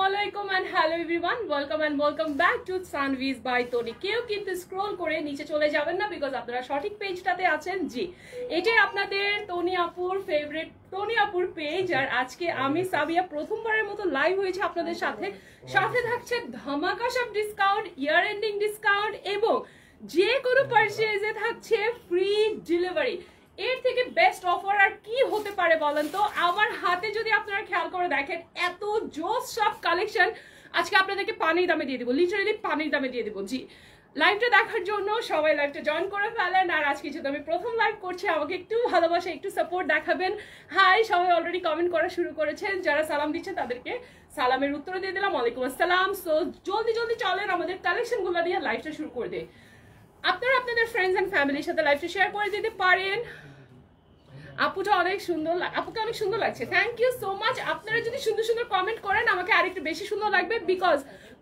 Assalamualaikum and hello everyone, welcome back to Sanviz by Tony. কেউ কিন্তু scroll করে নিচে চলে যাবেন না বিকজ আপনারা সঠিক পেজটাতে আছেন। জি, এটাই আপনাদের টনি আপুর ফেভারিট টনি আপুর পেজ। আর আজকে আমি সাবিয়া প্রথমবারের মতো লাইভ হয়েছে আপনাদের সাথে। সাথে থাকছে ধামাকা সব ডিসকাউন্ট, ইয়ার এন্ডিং ডিসকাউন্ট এবং যে কোনো পারচেজে থাকছে ফ্রি ডেলিভারি। এর থেকে বেস্ট অফার আর কি হতে পারে বলেন তো? আমার হাতে যদি আপনারা খেয়াল করে দেখেন, এত জোস সব কালেকশন আজকে আপনাদেরকে পানির দামে দিয়ে দিব, লিটারালি পানির দামে দিয়ে দিব। জি, লাইভটা দেখার জন্য সবাই লাইভটা জয়েন করে ফেলেন। আর আজকে যেহেতু আমি প্রথম লাইভ করছি, আমাকে একটু ভালোবাসা, একটু সাপোর্ট দেখাবেন। হাই, সবাই অলরেডি কমেন্ট করা শুরু করেছেন। যারা সালাম দিচ্ছেন তাদেরকে সালামের উত্তর দিয়ে দিলাম, ওয়ালাইকুম আসসালাম। সো জলদি জলদি চলেন আমাদের কালেকশনগুলো নিয়ে লাইভটা শুরু করে দেয়। আপনারা আপনাদের ফ্রেন্ডস অ্যান্ড ফ্যামিলির সাথে লাইভটা শেয়ার করে দিতে পারেন। আপুটা অনেক সুন্দর, আপুকে অনেক সুন্দর লাগছে, থ্যাংক ইউ সো মাচ। আপনারা যদি সুন্দর সুন্দর কমেন্ট করেন আমাকে আরেকটু বেশি সুন্দর লাগবে, বিকজ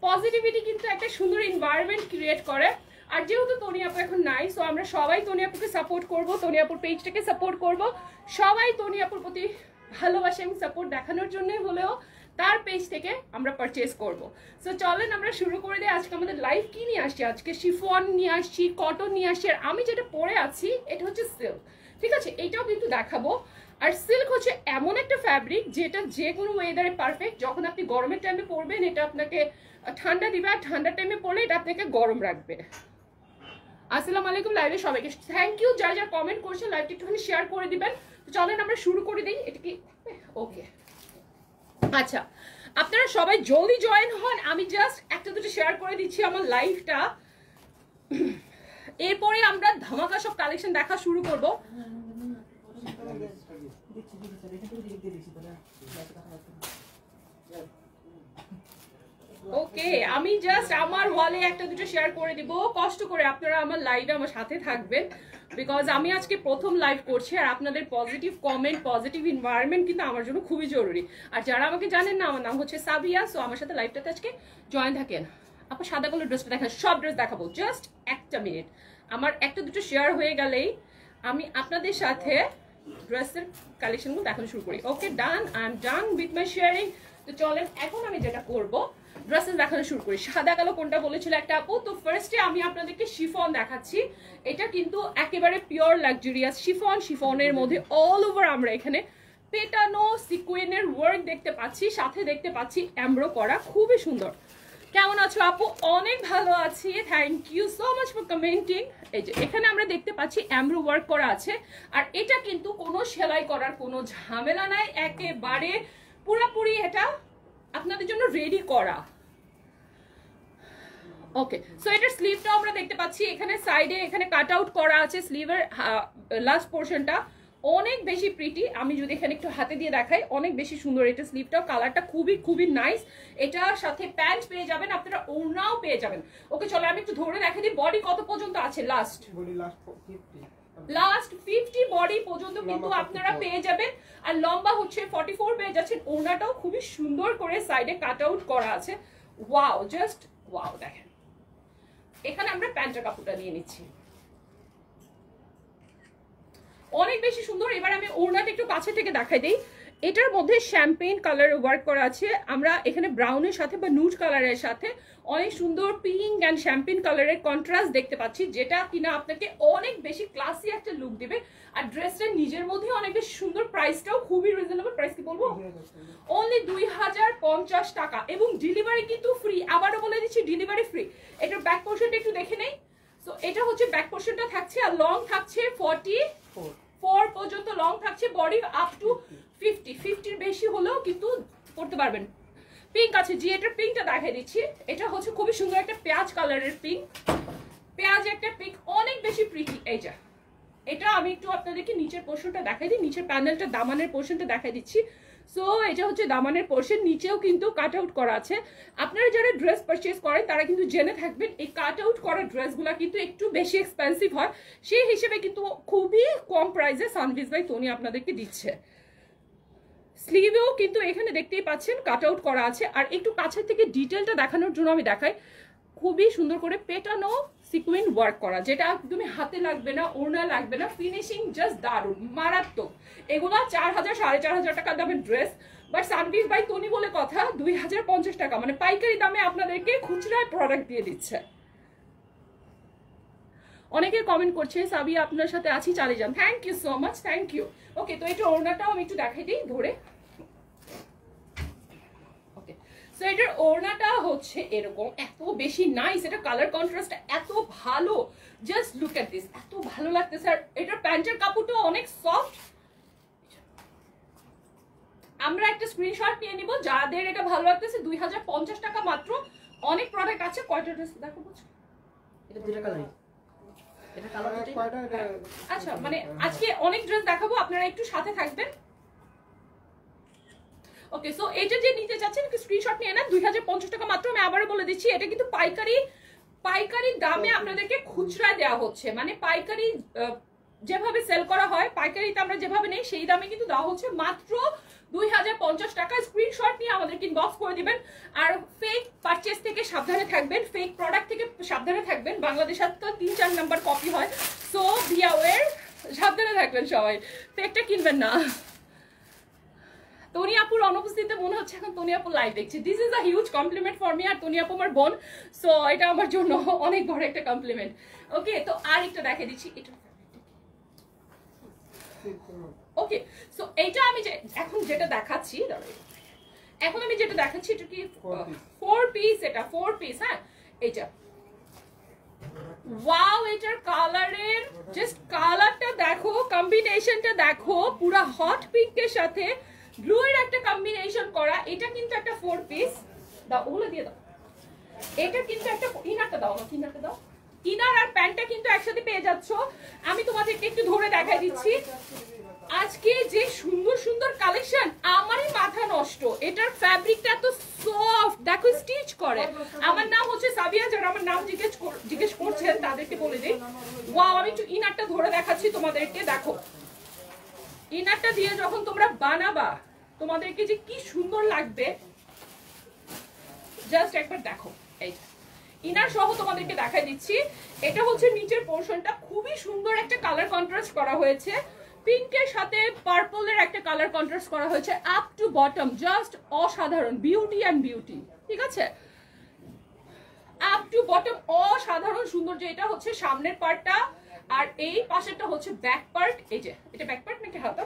পজিটিভিটি কিন্তু একটা সুন্দর এনভায়রনমেন্ট ক্রিয়েট করে। আর যেহেতু তনি আপু এখন নাই, সো আমরা সবাই তনি আপুকে সাপোর্ট করব, তনি আপুর পেজটাকে সাপোর্ট করব। সবাই তনি আপুর প্রতি ভালোবাসা এবং সাপোর্ট দেখানোর জন্যই হলেও তার পেজ থেকে আমরা পারচেজ করব। সো চলেন আমরা শুরু করে দিই। আজকে আমাদের লাইভ কি নিয়ে আসছি? আজকে শিফন নিয়ে আসছি, কটন নিয়ে আসছি। আর আমি যেটা পরে আছি এটা হচ্ছে সিল্ক, ঠিক আছে? এইটাও কিন্তু দেখাবো। আর সিল্ক হচ্ছে এমন একটা ফ্যাব্রিক যেটা যে কোনো ওয়েদারে পারফেক্ট। যখন আপনি গরমের টাইমে পরবেন এটা আপনাকে ঠান্ডা দিবে, আর ঠান্ডার টাইমে পরলে এটা আপনাকে গরম রাখবে। আসসালামু আলাইকুম লাইভে সবাইকে থ্যাংক ইউ। যারা যারা কমেন্ট করছেন লাইভটা একটুখানি শেয়ার করে দিবেন। তো চলেন আমরা শুরু করে দিই। এটা কি ওকে? আচ্ছা, আপনারা সবাই জলদি জয়েন হন। আমি জাস্ট একটা দুটো শেয়ার করে দিচ্ছি আমার লাইভটা, এরপরে আমরা ধামাকা সব কালেকশন দেখা শুরু করব। ওকে, আমি জাস্ট আমার ওয়ালে একটা দুটো শেয়ার করে দিব। কষ্ট করে আপনারা আমার লাইভে আমার সাথে থাকবেন, বিকজ আমি আজকে প্রথম লাইভ করছি। আর আপনাদের পজিটিভ কমেন্ট, পজিটিভ এনভায়রনমেন্ট কিন্তু আমার জন্য খুবই জরুরি। আর যারা আমাকে জানেন না, আমার নাম হচ্ছে সাবিয়া। সো আমার সাথে লাইভটাতে আজকে জয়েন থাকেন। আপনার সাদা কালার ড্রেসটা দেখেন, সব ড্রেস দেখাবো, জাস্ট একটা মিনিট। আমার একটা দুটো শেয়ার হয়ে গেলেই আমি আপনাদের সাথে ড্রেসের কালেকশনগুলো দেখানো শুরু করি। Okay, done, I am done with my sharing. তো চলেন এখন আমি যেটা করবো ড্রেসেস দেখানো শুরু করি। সাদা কালো কোনটা বলেছিল একটা আপু। তো ফার্স্টে আমি আপনাদেরকে শিফন দেখাচ্ছি। এটা কিন্তু একেবারে পিওর লাক্সারিয়াস শিফন। শিফনের মধ্যে অল ওভার আমরা এখানে পেটানো সিকুয়েনের ওয়ার্ক দেখতে পাচ্ছি, সাথে দেখতে পাচ্ছি এমব্রো করা, খুবই সুন্দর। কেমন আছো আপু? অনেক ভালো আছি, thank you so much for commenting. এই যে এখানে আমরা দেখতে পাচ্ছি এমব্রো ওয়ার্ক করা আছে। আর এটা কিন্তু কোনো সেলাই করার কোনো ঝামেলা নাই, একেবারে পুরোপুরি এটা আপনাদের জন্য রেডি করা। ওকে, সো এটার স্লিভটাও আমরা দেখতে পাচ্ছি এখানে সাইডে, এখানে কাট আউট করা আছে স্লিভের লাস্ট পোর্শনটা, অনেক বেশি প্রিটি। আমি যদি এখানে একটু হাতে দিয়ে দেখাই, অনেক বেশি সুন্দর এটা স্লিভটাও, কালারটা খুবই খুবই নাইস। এটার সাথে প্যান্ট পেয়ে যাবেন, আপনারা ওড়নাও পেয়ে যাবেন। ওকে, চলো আমি একটু ধরে দেখাই দিই বডি কত পর্যন্ত আছে। লাস্ট 50 বডি পর্যন্ত কিন্তু আপনারা পেয়ে যাবেন। আর লম্বা হচ্ছে 44 পেয়ে যাচ্ছেন। ওড়নাটাও খুবই সুন্দর করে সাইডে কাট আউট করা আছে। Wow, just wow. দেখেন এখানে আমরা প্যান্টের কাপড়টা নিয়ে নিচ্ছি, অনেক বেশি সুন্দর। এবার আমি ওড়নাটা একটু কাছে থেকে দেখাই দিই। এটার মধ্যে শ্যাম্পেইন কালারের ওয়ার্ক করা আছে। আমরা এখানে ব্রাউনের সাথে বা নুড কালারের সাথে অনেক সুন্দর পিঙ্ক অ্যান্ড শ্যাম্পেইন কালারের কন্ট্রাস্ট দেখতে পাচ্ছি, যেটা কিনা আপনাকে অনেক বেশি ক্লাসি একটা লুক দিবে। আর ড্রেসটা নিজের মধ্যে অনেক বেশি সুন্দর, প্রাইসটাও খুবই রিজনেবল। প্রাইস কি বলবো, অনলি 2050 টাকা এবং ডেলিভারি কিন্তু ফ্রি। আবারও বলে দিচ্ছি ডেলিভারি ফ্রি। এটার ব্যাক পোর্শনটা একটু দেখে নেই। সো এটা হচ্ছে ব্যাক পোর্শনটা থাকছে, আর লং থাকছে 44 পর্যন্ত লং থাকছে, বডি আপ টু 50-50 বেশি হলেও কিন্তু করতে পারবেন। পিঙ্ক আছে, জি এটার পিঙ্কটা দেখাই দিচ্ছি। এটা হচ্ছে খুবই সুন্দর একটা পেঁয়াজ কালারের পিঙ্ক, পেঁয়াজ একটা পিঙ্ক, অনেক বেশি প্রিটি। এই যে এটা আমি একটু আপনাদেরকে নিচের পোর্শনটা দেখাই দিই, নিচের প্যানেলটা দামানের পোর্শনটা দেখাই দিচ্ছি। সো এটা হচ্ছে দামানের পোর্শন, নিচেও কিন্তু কাট আউট করা আছে। আপনারা যারা ড্রেস পারচেজ করেন তারা কিন্তু জেনে থাকবেন এই কাট আউট করা ড্রেসগুলো কিন্তু একটু বেশি এক্সপেন্সিভ হয়, সেই হিসেবে কিন্তু খুবই কম প্রাইসে সানভিজ বাই তনি আপনাদেরকে দিচ্ছে। স্লিভেও কিন্তু এখানে দেখতেই পাচ্ছেন কাট আউট করা আছে। আর একটু কাছের থেকে ডিটেলটা দেখানোর জন্য আমি দেখাই, খুবই সুন্দর করে পেটানো সিকুয়েন্স ওয়ার্ক করা, যেটা একদমই হাতে লাগবে না, ওড়না লাগবে না, ফিনিশিং জাস্ট দারুণ মারাত্মক। এগুলা 4000 4500 টাকা দামের ড্রেস বাট সানভিজ বাই তনি বলে কথা 2050 টাকা, মানে পাইকারি দামে আপনাদেরকে খুচরায় প্রোডাক্ট দিয়ে দিচ্ছে। অনেকে কমেন্ট করছে সাবিয়া আপনার সাথে আছি, চালিয়ে যান। Thank you so much, thank you. Okay, তো এটা ওড়নাটাও আমি একটু দেখাই দিই ধরে। ওকে, সো এটার ওড়নাটা হচ্ছে এরকম, এত বেশি নাইস, এটা কালার কন্ট্রাস্ট এত ভালো, জাস্ট লুক এট দিস, এত ভালো লাগতেছে। আর এটার প্যান্টের কাপড়টা অনেক সফট। আমরা একটা স্ক্রিনশট নিয়ে নিব যাদের এটা ভালো লাগতেছে। 2050 টাকা মাত্র। অনেক প্রোডাক্ট আছে। কয়টা ড্রেস দেখো? এটা দুটো কালারই। এটা কালার আচ্ছা, মানে আজকে অনেক ড্রেস দেখাবো, আপনারা একটু সাথে থাকবেন। ওকে, সো এটা যে নিতে চাচ্ছেন একটু স্ক্রিনশট নিয়ে নেন। 2050 টাকা মাত্র। আমি আবারও বলে দিচ্ছি, এটা কিন্তু পাইকারি দামে আপনাদেরকে খুচরায় দেওয়া হচ্ছে, মানে পাইকারি যেভাবে সেল করা হয়, পাইকারিতে আমরা যেভাবে নেই সেই দামে কিন্তু দেওয়া হচ্ছে মাত্র 2050 টাকা। স্ক্রিনশট নিয়ে আমাদেরকে ইনবক্স করে দিবেন। আর ফেক পারচেজ থেকে সাবধানে থাকবেন, ফেক প্রোডাক্ট থেকে সাবধানে থাকবেন। বাংলাদেশের তো 3-4 নাম্বার কপি হয়, সো বি অ্যাওয়্যার, সাবধানে থাকবেন সবাই, ফেকটা কিনবেন না। তনি আপুর অনুপস্থিতিতে মনে হচ্ছে এখন তনি আপু লাইভ দেখছি। This is a huge compliment for me. আর তনি আপু আমার বোন, সো এটা আমার জন্য অনেক বড় একটা কমপ্লিমেন্ট। ওকে, তো আর একটা দেখে দিচ্ছি এটা। ওকে, সো এইটা আমি এখন যেটা দেখাচ্ছি, এটা কি 4 পিস, এটা 4 পিস। হ্যাঁ, এইটা ওয়াও, এটার কালারের জাস্ট কালারটা দেখো, কম্বিনেশনটা দেখো, পুরো হট পিঙ্কের সাথে ব্লু এর একটা কম্বিনেশন করা। এটা কিন্তু একটা 4 পিস। দাও, ওগুলো দিয়ে দাও। এটা কিন্তু একটা ইনারটা দাও, ইনারটা দাও। ইনার আর প্যান্টটা কিন্তু একসাথে পেয়ে যাচ্ছ। আমি তোমাদেরকে একটু ধরে দেখাই দিচ্ছি। আজকে যে সুন্দর সুন্দর কালেকশন, আমারই মাথা নষ্ট। এটার ফ্যাব্রিকটা এত সফট, দেখো স্টিচ করে। আমার নাম হচ্ছে সাবিয়া, যারা আমার নাম জিজ্ঞেস করছেন তাদেরকে বলে দিই। ওয়াও, আমি একটু ইনারটা ধরে দেখাচ্ছি তোমাদেরকে। দেখো, ইনারটা দিয়ে যখন তোমরা বানাবা তোমাদেরকে যে কি সুন্দর লাগবে, জাস্ট একবার দেখো। এই ইনার সহ তোমাদেরকে দেখাই দিচ্ছি। এটা হচ্ছে নিচের পোরশনটা, খুবই সুন্দর একটা কালার কন্ট্রাস্ট করা হয়েছে। পিঙ্কের সাথে পার্পলের একটা কালার কন্ট্রাস্ট করা হয়েছে। আপ টু বটম জাস্ট অসাধারণ, বিউটি অ্যান্ড বিউটি। ঠিক আছে, আপ টু বটম অসাধারণ সুন্দর। যে এটা হচ্ছে সামনের পার্টটা, আর এই পাশেরটা হচ্ছে ব্যাক পার্ট। এই যে এটা ব্যাক পার্ট নাকি হাতা?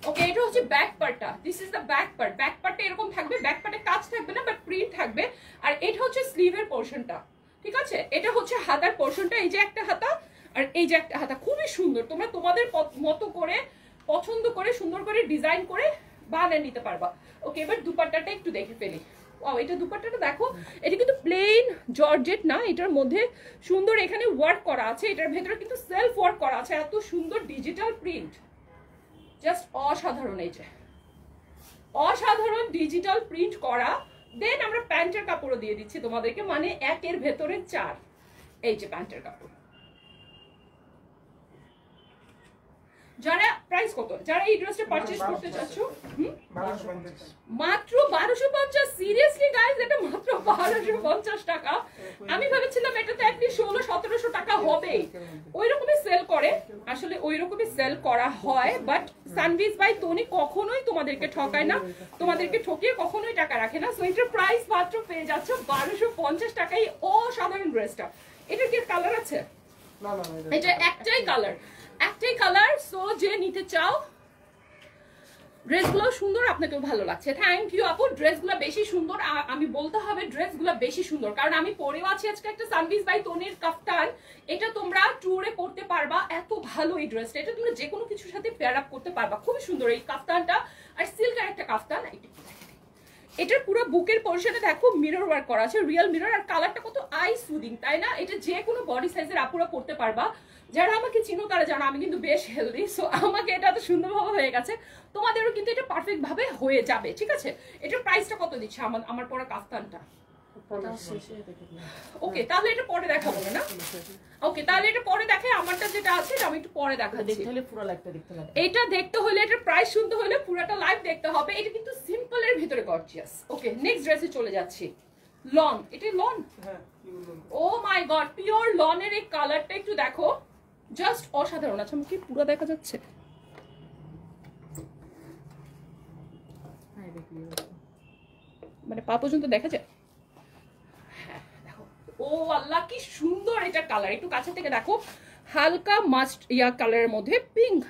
ওকে, এটা হচ্ছে ব্যাক পার্টটা। This is the back part. Back পার্টটা এরকম থাকবে, ব্যাক পার্টে কাজ থাকবে না, বাট প্রিন্ট থাকবে। আর এটা হচ্ছে স্লিভের পোরশনটা। ঠিক আছে, এটা হচ্ছে হাতার পোরশনটা। এই যে একটা হাতা আর এই যে একটা হাতা, খুবই সুন্দর। তোমরা তোমাদের মতো করে পছন্দ করে সুন্দর করে ডিজাইন করে বানিয়ে নিতে পারবা। ওকে, এবার দুপাট্টাটা একটু দেখে ফেলি। ওয়াও, এটা দুপাট্টাটা দেখো, এটা কিন্তু প্লেন জর্জেট না, এটার মধ্যে সুন্দর এখানে ওয়ার্ক করা আছে। এটার ভেতরে কিন্তু সেলফ ওয়ার্ক করা আছে, এত সুন্দর ডিজিটাল প্রিন্ট, জাস্ট অসাধারণ। এই যে অসাধারণ ডিজিটাল প্রিন্ট করা। দেন আমরা প্যান্টের কাপড়ও দিয়ে দিচ্ছি তোমাদেরকে, মানে 1-এর ভেতরে 4। এই যে প্যান্টের কাপড়। যারা প্রাইস কত, যারা এই ড্রেসটা পারচেজ করতে চাচ্ছ, মাত্র 1250। সিরিয়াসলি গাইস, এটা মাত্র 1250 টাকা। আমি ভেবেছিলাম এটাতে অ্যাটলিস্ট 1600-1700 টাকা হবে। ওই রকমই সেল করে, আসলে ওই রকমই সেল করা হয়। বাট সানভিজ বাই তনি কখনোই তোমাদেরকে ঠকায় না, তোমাদেরকে ঠকিয়ে কখনোই টাকা রাখে না। সো এটার প্রাইস মাত্র পেয়ে যাচ্ছ 1250 টাকায় অসাধারণ ড্রেসটা। এটার কি কালার আছে? এটা একটাই কালার। সো যে নিতে চাও, ড্রেসগুলো সুন্দর, আপনাকেও ভালো লাগছে। থ্যাংক ইউ আপু, ড্রেসগুলো বেশি সুন্দর। আমি বলতে হবে ড্রেসগুলো বেশি সুন্দর, কারণ আমি পরেও আছি আজকে একটা সানভিজ বাই তনির কাফতান। এটা তোমরা ট্যুরে পরতে পারবা, এত ভালো এই ড্রেসটা। এটা তোমরা যে কোনো কিছুর সাথে পেয়ার আপ করতে পারবা, খুবই সুন্দর এই কাফতানটা। আর সিল্কের একটা কাফতান। এটার পুরো বুকের পোরশনে দেখো মিরর ওয়ার্ক করা আছে, রিয়েল মিরর। আর কালারটা কত আই সুদিং, তাই না? এটা যে কোনো বডি সাইজের আপুরা পরতে পারবা। যারা আমাকে চিনো তারা জানো আমি কিন্তু বেশ হেলদি, সো আমাকে এটা এত সুন্দরভাবে হয়ে গেছে, তোমাদেরও কিন্তু এটা পারফেক্ট ভাবে হয়ে যাবে। ঠিক আছে, এটার প্রাইসটা কত দিচ্ছে আমার পরা কাফতানটা? ওকে, তাহলে এটা পরে দেখাবো না? ওকে, তাহলে এটা পরে দেখে। আমারটা যেটা আছে এটা আমি একটু পরে দেখাচ্ছি। এটা দেখতে হলে, এটার প্রাইস শুনতে হলে পুরোটা লাইভ দেখতে হবে। এটা কিন্তু সিম্পলের ভিতরে গর্জিয়াস। ওকে, নেক্সট ড্রেসে চলে যাচ্ছি। লন, এটা loan, O my god, pure লনের এই কালারটা একটু দেখো, জাস্ট অসাধারণ। আচ্ছা, কি পুরো দেখা যাচ্ছে? মানে পা পর্যন্ত দেখা যায়। হ্যাঁ দেখো, ও আল্লাহ কি সুন্দর এটা কালার, একটু কাছে থেকে দেখো। হালকা মাস্ট ইয়া কালারের মধ্যে পিঙ্ক,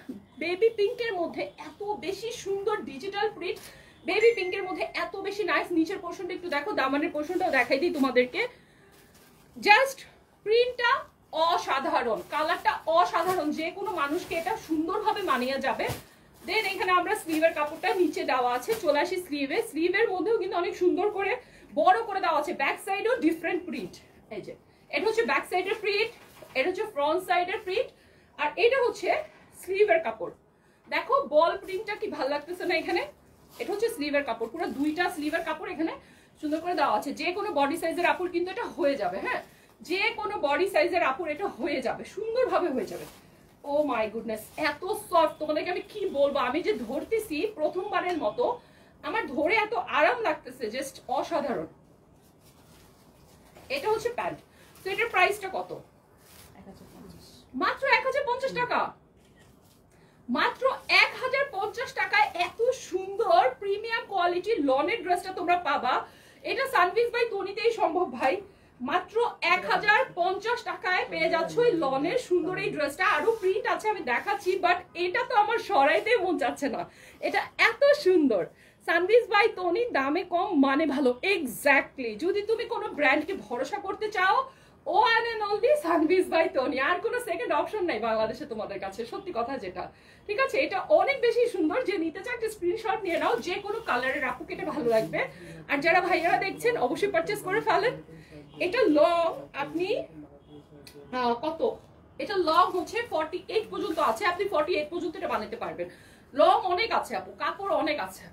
বেবি পিঙ্কের মধ্যে এত বেশি সুন্দর ডিজিটাল প্রিন্ট, বেবি পিঙ্কের মধ্যে এত বেশি নাইস। নিচের পোর্শনটা একটু দেখো, দামানের পোর্শনটাও দেখাই দিই তোমাদেরকে। জাস্ট প্রিন্টটা অসাধারণ, কালারটা অসাধারণ, যে কোনো মানুষকে এটা সুন্দরভাবে মানিয়ে যাবে। দেন এখানে আমরা স্লিভের কাপড়টা নিচে দেওয়া আছে, চলে আসি স্লিভে। স্লিভের মধ্যেও কিন্তু অনেক সুন্দর করে বড় করে দেওয়া আছে, ব্যাক সাইডেও ডিফারেন্ট প্রিন্ট। এই যে এটা হচ্ছে ব্যাক সাইডের প্রিন্ট, এটা হচ্ছে ফ্রন্ট সাইডের প্রিন্ট, আর এটা হচ্ছে স্লিভের কাপড়। দেখো বল প্রিন্টটা কি ভালো লাগতেছে না এখানে। এটা হচ্ছে স্লিভের কাপড়, পুরো দুইটা স্লিভের কাপড় এখানে সুন্দর করে দেওয়া আছে। যে কোনো বডি সাইজের আপুর কিন্তু এটা হয়ে যাবে। হ্যাঁ, যে কোনো বডি সাইজের আপুর এটা হয়ে যাবে, সুন্দরভাবে হয়ে যাবে। ও মাই গুডনেস, এত সফট, তোমাদেরকে আমি কি বলবো, আমি যে ধরতেছি প্রথমবারের মতো, আমার ধরে এত আরাম লাগতেছে, জাস্ট অসাধারণ। এটা হচ্ছে প্যান্ট। তো এটার প্রাইসটা কত? মাত্র 1050 টাকা। মাত্র 1050 টাকায় এত সুন্দর প্রিমিয়াম কোয়ালিটির লনের ড্রেসটা তোমরা পাবা। এটা সানভিজ বাই তনিতেই সম্ভব ভাই। মাত্র 1050 টাকায় পেয়ে যাচ্ছ এই লনের সুন্দর এই ড্রেসটা। আরো প্রিন্ট আছে আমি দেখাচ্ছি, বাট এটা তো আমার সরাইতে মন চাচ্ছে না, এটা এত সুন্দর। সানভিজ বাই তনি, দামে কম মানে ভালো। এক্স্যাক্টলি, যদি তুমি কোনো ব্র্যান্ডকে ভরসা করতে চাও, ও অ্যান্ড অনলি সানভিজ বাই তনি, আর কোনো সেকেন্ড অপশন নাই বাংলাদেশে তোমাদের কাছে, সত্যি কথা যেটা। ঠিক আছে, এটা অনেক বেশি সুন্দর, যে নিতে চাও একটা স্ক্রিনশট নিয়ে নাও, যে কোনো কালারের আপুকে এটা ভালো লাগবে। আর যারা ভাইয়ারা দেখছেন অবশ্যই পারচেস করে ফেলেন। এটা লং আপনি কত, এটা লং হচ্ছে 48 পর্যন্ত আছে, আপনি 48 পর্যন্ত এটা বানাতে পারবেন। লং অনেক আছে আপু, কাপড় অনেক আছে।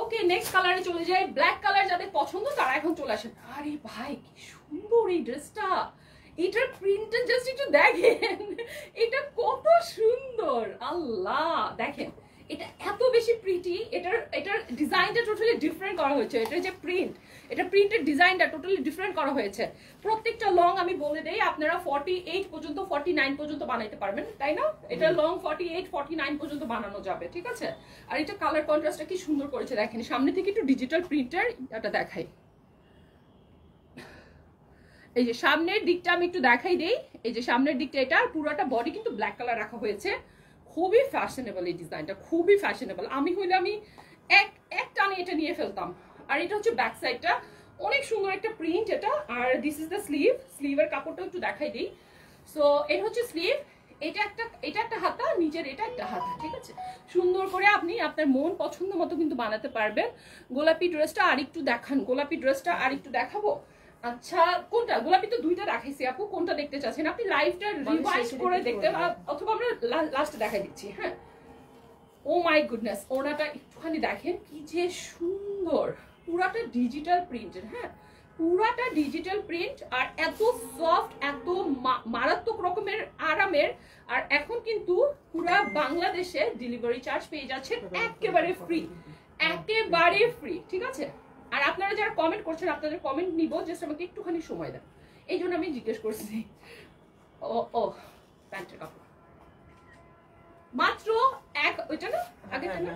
ওকে, নেক্সট কালারে চলে যাই। ব্ল্যাক কালার যাদের পছন্দ তারা এখন চলে আসেন। আরে ভাই কি সুন্দর এই ড্রেসটা, এটার প্রিন্টটা জাস্ট একটু দেখেন, এটা কত সুন্দর। আল্লাহ দেখেন, এটা এত বেশি প্রিটি, এটার ডিজাইনটা টোটালি ডিফারেন্ট করা হয়েছে। এটা যে প্রিন্ট, এটা প্রিন্টের ডিজাইনটা টোটালি ডিফারেন্ট করা হয়েছে। প্রত্যেকটা লং আমি বলে দেই, আপনারা 48 পর্যন্ত 49 পর্যন্ত বানাইতে পারবেন, তাই না? এটা লং 48 49 পর্যন্ত বানানো যাবে, ঠিক আছে। আর এটা কালার কন্ট্রাস্টটা কি সুন্দর করেছে দেখেন। সামনে থেকে একটু ডিজিটাল প্রিন্টার এটা দেখাই, এই যে সামনের দিকটা আমি একটু দেখাই দেই। এই যে সামনের দিকটা, এটা পুরোটা বডি কিন্তু ব্ল্যাক কালার রাখা হয়েছে। খুবই ফ্যাশনেবল এই ডিজাইনটা, খুবই ফ্যাশনেবল। আমি হইলে আমি এক টানে এটা নিয়ে ফেলতাম। আর এটা হচ্ছে ব্যাক সাইডটা, অনেক সুন্দর একটা প্রিন্ট এটা। আর দিস ইজ দ্য স্লিভ, স্লিভের কাপড়টা একটু দেখাই দিই। সো এটা হচ্ছে স্লিভ, এটা একটা হাতা, নিচের এটা একটা হাতা, ঠিক আছে। সুন্দর করে আপনি আপনার মন পছন্দ মতো কিন্তু বানাতে পারবেন। গোলাপি ড্রেসটা আরেকটু দেখান, গোলাপি ড্রেসটা আরেকটু দেখাবো। আচ্ছা, কোনটা? গোলাপি তো দুইটা দেখাইছি আপু, কোনটা দেখতে চাচ্ছেন আপনি? লাইভটা রিভাইজ করে দেখতে, অথবা আমরা লাস্টে দেখাই দিচ্ছি। হ্যাঁ, ও মাই গুডনেস, ওনাটা একটুখানি দেখেন কি যে সুন্দর, পুরাটা ডিজিটাল প্রিন্টের। হ্যাঁ, পুরাটা ডিজিটাল প্রিন্ট, আর এত সফট, এত মারাত্মক রকমের আরামের। আর এখন কিন্তু পুরা বাংলাদেশে ডেলিভারি চার্জ পেয়ে যাচ্ছেন একেবারে ফ্রি, একেবারে ফ্রি, ঠিক আছে। আর আপনারা যারা কমেন্ট করছেন, আপনাদের কমেন্ট নিব, জাস্ট আমাকে একটুখানি সময় দেন, এই জন্য আমি জিজ্ঞেস করছি। ও প্যান্টের কাপড় মাত্র ওইটা না, আগেটা না,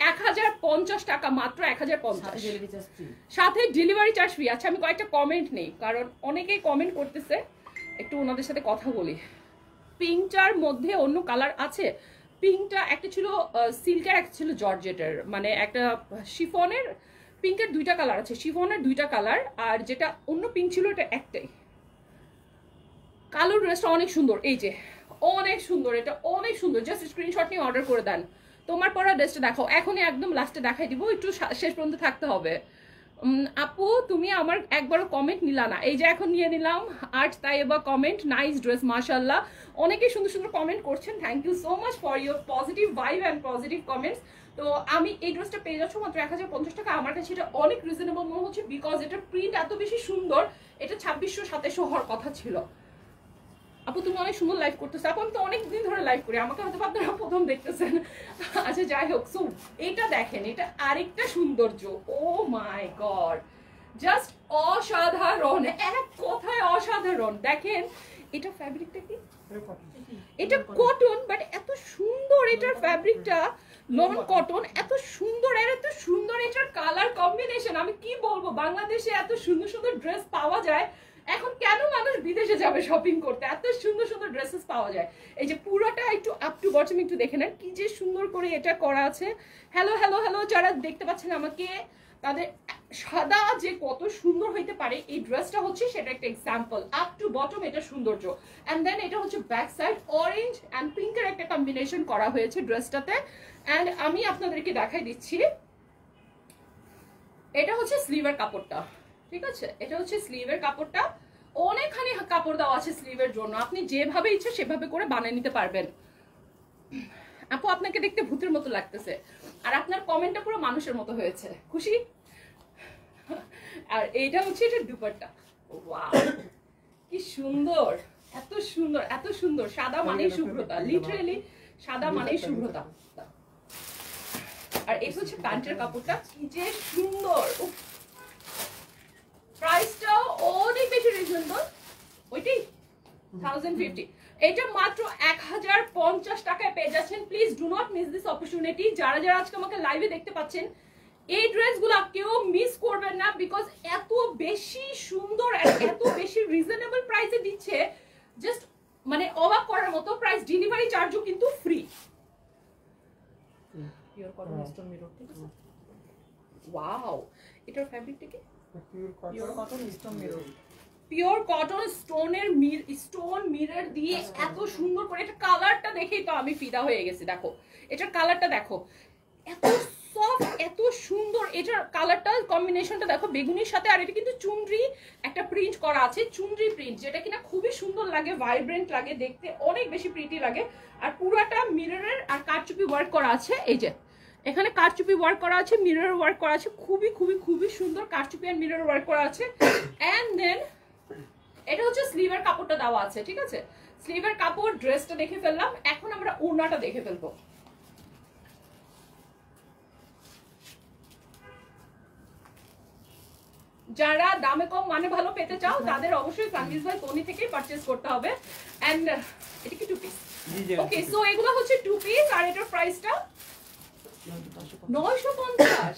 1050 টাকা, মাত্র 1050, সাথে ডেলিভারি চার্জ ফ্রি। আচ্ছা, আমি কয়েকটা কমেন্ট নেই, কারণ অনেকেই কমেন্ট করতেছে, একটু ওনাদের সাথে কথা বলি। পিঙ্কটার মধ্যে অন্য কালার আছে, পিঙ্কটা একটা ছিল সিল্কের, একটা ছিল জর্জেটের, মানে একটা শিফনের। পিঙ্কের দুইটা কালার আছে, শিফনের দুইটা কালার, আর যেটা অন্য পিঙ্ক ছিল এটা একটাই। কালো ড্রেসটা অনেক সুন্দর, এই যে অনেক সুন্দর, এটা অনেক সুন্দর। জাস্ট স্ক্রিনশট নিয়ে অর্ডার করে দেন। তোমার পরা ড্রেসটা দেখাও, এখনই একদম লাস্টে দেখাই দিব, একটু শেষ পর্যন্ত থাকতে হবে। আপু তুমি আমার একবারও কমেন্ট নিলা না, এই যে এখন নিয়ে নিলাম। আর্ট তাইবা কমেন্ট, নাইস ড্রেস, মাশাআল্লাহ। অনেকেই সুন্দর সুন্দর কমেন্ট করছেন, thank you so much for your positive vibe and positive comments. তো আমি এই ড্রেসটা পেয়ে যাচ্ছ মাত্র 1050 টাকা। আমার কাছে এটা অনেক রিজনেবল মনে হচ্ছে, বিকজ এটার প্রিন্ট এত বেশি সুন্দর। এটা 2600-2700 হওয়ার কথা ছিল। আপু তুমি অনেক সুন্দর লাইভ করতেছো। আপু আমি তো অনেকদিন ধরে লাইভ করি, আমাকে হয়তো আপনারা প্রথম দেখতেছেন। আচ্ছা যাই হোক, সো এটা দেখেন, এটা আরেকটা সৌন্দর্য। ও মাই গড, জাস্ট অসাধারণ, এক কথায় অসাধারণ। দেখেন এটা ফ্যাব্রিকটা কি, এটা কটন, বাট এত সুন্দর এটার ফ্যাব্রিকটা। লন কটন, এত সুন্দর আর এত সুন্দর এটার কালার কম্বিনেশন। আমি কি বলবো, বাংলাদেশে এত সুন্দর সুন্দর ড্রেস পাওয়া যায়, এখন কেন মানুষ বিদেশে যাবে শপিং করতে, এত সুন্দর সুন্দর ড্রেসেস পাওয়া যায়। এই যে পুরোটা একটু আপ টু বটম একটু দেখে নেন, কি যে সুন্দর করে এটা করা আছে। হ্যালো হ্যালো হ্যালো, যারা দেখতে পাচ্ছেন আমাকে, তাদের সাদা যে কত সুন্দর হইতে পারে এই ড্রেসটা হচ্ছে সেটা একটা এক্সাম্পল। আপ টু বটম এটা সৌন্দর্য। এন্ড দেন এটা হচ্ছে ব্যাক সাইড অরেঞ্জ এন্ড পিঙ্কের একটা কম্বিনেশন করা হয়েছে ড্রেসটাতে। এন্ড আমি আপনাদেরকে দেখাই দিচ্ছি, এটা হচ্ছে স্লিভের কাপড়টা, ঠিক আছে, এটা হচ্ছে স্লিভের কাপড়টা। অনেকখানি কাপড় দেওয়া আছে স্লিভের জন্য, আপনি যেভাবে ইচ্ছে সেভাবে করে বানিয়ে নিতে পারবেন। আপু আপনাকে দেখতে ভূতের মতো লাগতেছে, আর আপনার কমেন্টটা পুরো মানুষের মতো হয়েছে, খুশি? আর এইটা হচ্ছে এটা দুপাট্টা, ওয়াও কি সুন্দর, এত সুন্দর এত সুন্দর। সাদা মানেই শুভ্রতা, লিটারেলি সাদা মানেই শুভ্রতা। আর এটা হচ্ছে প্যান্টের কাপড়টা, কি যে সুন্দর। প্রাইসটাও অনেক বেশি রিজনেবল, ওইটাই 1050। এটা মাত্র 1050 টাকায় পেয়ে যাচ্ছেন। Please do not miss this opportunity. যারা যারা আজকে আমাকে লাইভে দেখতে পাচ্ছেন, এই ড্রেসগুলো কেউ মিস করবেন না, বিকজ এত বেশি সুন্দর আর এত বেশি রিজনেবল প্রাইসে দিচ্ছে, জাস্ট মানে অবাক করার মতো প্রাইস। ডেলিভারি চার্জও কিন্তু free. Pure cotton stone mirror, ঠিক আছে। ওয়াও, এটার ফ্যাব্রিকটা কি? Pure cotton stone mirror, pure cotton স্টোনের স্টোন মিরর দিয়ে এত সুন্দর করে। এটা কালারটা দেখেই তো আমি ফিদা হয়ে গেছি। দেখো এটার কালারটা দেখো, এত সফট এত সুন্দর। এটার কালারটা কম্বিনেশনটা দেখো বেগুনির সাথে। আর এটা কিন্তু চুনরি একটা প্রিন্ট করা আছে, চুনরি প্রিন্ট, যেটা কিনা খুবই সুন্দর লাগে, ভাইব্রেন্ট লাগে দেখতে, অনেক বেশি প্রিটি লাগে। আর পুরাটা মিররের আর কারচুপি ওয়ার্ক করা আছে। এই যে এখানে কারচুপি ওয়ার্ক করা আছে, মিরর ওয়ার্ক করা আছে, খুবই খুবই খুবই সুন্দর কারচুপি আর মিরর ওয়ার্ক করা আছে। এন্ড দেন এটা হচ্ছে স্লিভের কাপড়টা দেওয়া আছে, ঠিক আছে। স্লিভের কাপড়, ড্রেসটা দেখে ফেললাম, এখন আমরা ওড়নাটা দেখে ফেলবো। যারা দামে কম মানে ভালো পেতে চাও তাদের অবশ্যই সানভিজ বাই তনি থেকেই পারচেজ করতে হবে। এন্ড এটা কি টু পিস? ওকে, সো এগুলো হচ্ছে টু পিস। আর এটার প্রাইসটা 950।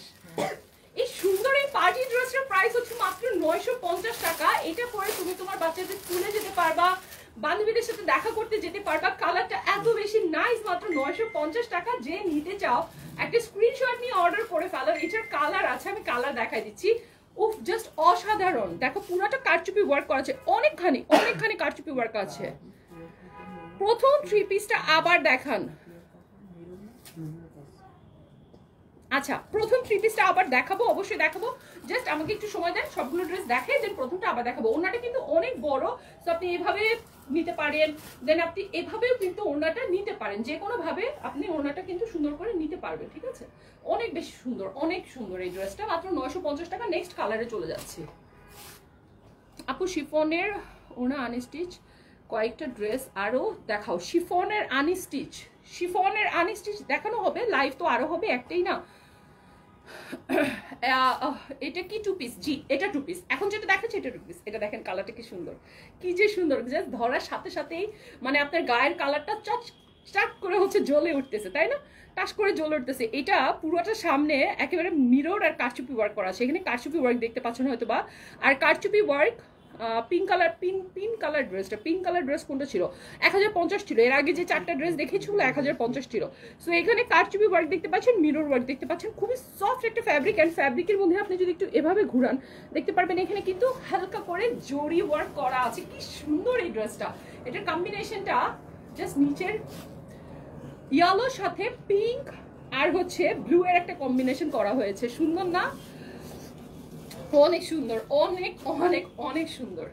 এই সুন্দর এই পার্টি ড্রেসটার প্রাইস হচ্ছে মাত্র 950 টাকা। এটা পরে তুমি তোমার বাচ্চাদের স্কুলে যেতে পারবা, বান্ধবীদের সাথে দেখা করতে যেতে পারবা। কালারটা এত বেশি নাইস, মাত্র 950 টাকা। যে নিতে চাও একটা স্ক্রিনশট নিয়ে অর্ডার করে ফেলো। এটার কালার আছে, আমি কালার দেখাই দিচ্ছি। উফ, জাস্ট অসাধারণ। দেখো পুরোটা কারচুপি ওয়ার্ক করা আছে, অনেকখানি অনেকখানি কারচুপি ওয়ার্ক আছে। প্রথম থ্রি পিসটা আবার দেখান। আচ্ছা, প্রথম থ্রি পিসটা আবার দেখাবো, অবশ্যই দেখাবো। জাস্ট আমাকে একটু সময় দেন, সবগুলো ড্রেস দেখে দেন প্রথমটা আবার দেখাবো। ওনাটা কিন্তু অনেক বড়, তো আপনি এভাবে নিতে পারেন, দেন আপনি এভাবেও কিন্তু ওনাটা নিতে পারেন। যে কোনো ভাবে আপনি ওনাটা কিন্তু সুন্দর করে নিতে পারবেন, ঠিক আছে। অনেক বেশি সুন্দর, অনেক সুন্দর এই ড্রেসটা, মাত্র 950 টাকা। নেক্সট কালারে চলে যাচ্ছি। আপু শিফনের ওনা আনস্টিচ কয়েকটা ড্রেস আরো দেখাও। শিফনের আনস্টিচ, শিফনের আনস্টিচ দেখানো হবে, লাইভ তো আরো হবে, একটাই না। এটা কি টু পিস? জি, এটা টু পিস। এখন যেটা দেখাচ্ছি এটা টু পিস। এটা দেখেন কালারটা কি সুন্দর, কি যে সুন্দর। জাস্ট ধরার সাথে সাথেই মানে আপনার গায়ের কালারটা চট করে হচ্ছে জ্বলে উঠতেছে, তাই না? টাস করে জ্বলে উঠতেছে। এটা পুরোটা সামনে একেবারে মিরর আর কারচুপি ওয়ার্ক করা আছে। এখানে কারচুপি ওয়ার্ক দেখতে পাচ্ছেন হয়তো বা। আর কারচুপি work pink colour, pink colour ড্রেসটা, পিঙ্ক কালার ড্রেস কোনটা ছিল? 1050 ছিল। এর আগে যে চারটা ড্রেস দেখেছিল 1050 ছিল। সো এখানে কারচুপি ওয়ার্ক দেখতে পাচ্ছেন, মিরর ওয়ার্ক দেখতে পাচ্ছেন, খুবই সফট একটা ফ্যাব্রিক। অ্যান্ড ফ্যাব্রিকের মধ্যে আপনি যদি একটু এভাবে ঘুরান দেখতে পারবেন এখানে কিন্তু হালকা করে জরি ওয়ার্ক করা আছে। কি সুন্দর এই ড্রেসটা। এটার কম্বিনেশনটা জাস্ট নিচের ইয়েলোর সাথে পিঙ্ক আর হচ্ছে ব্লু এর একটা কম্বিনেশন করা হয়েছে। সুন্দর না? অনেক সুন্দর, অনেক অনেক অনেক সুন্দর।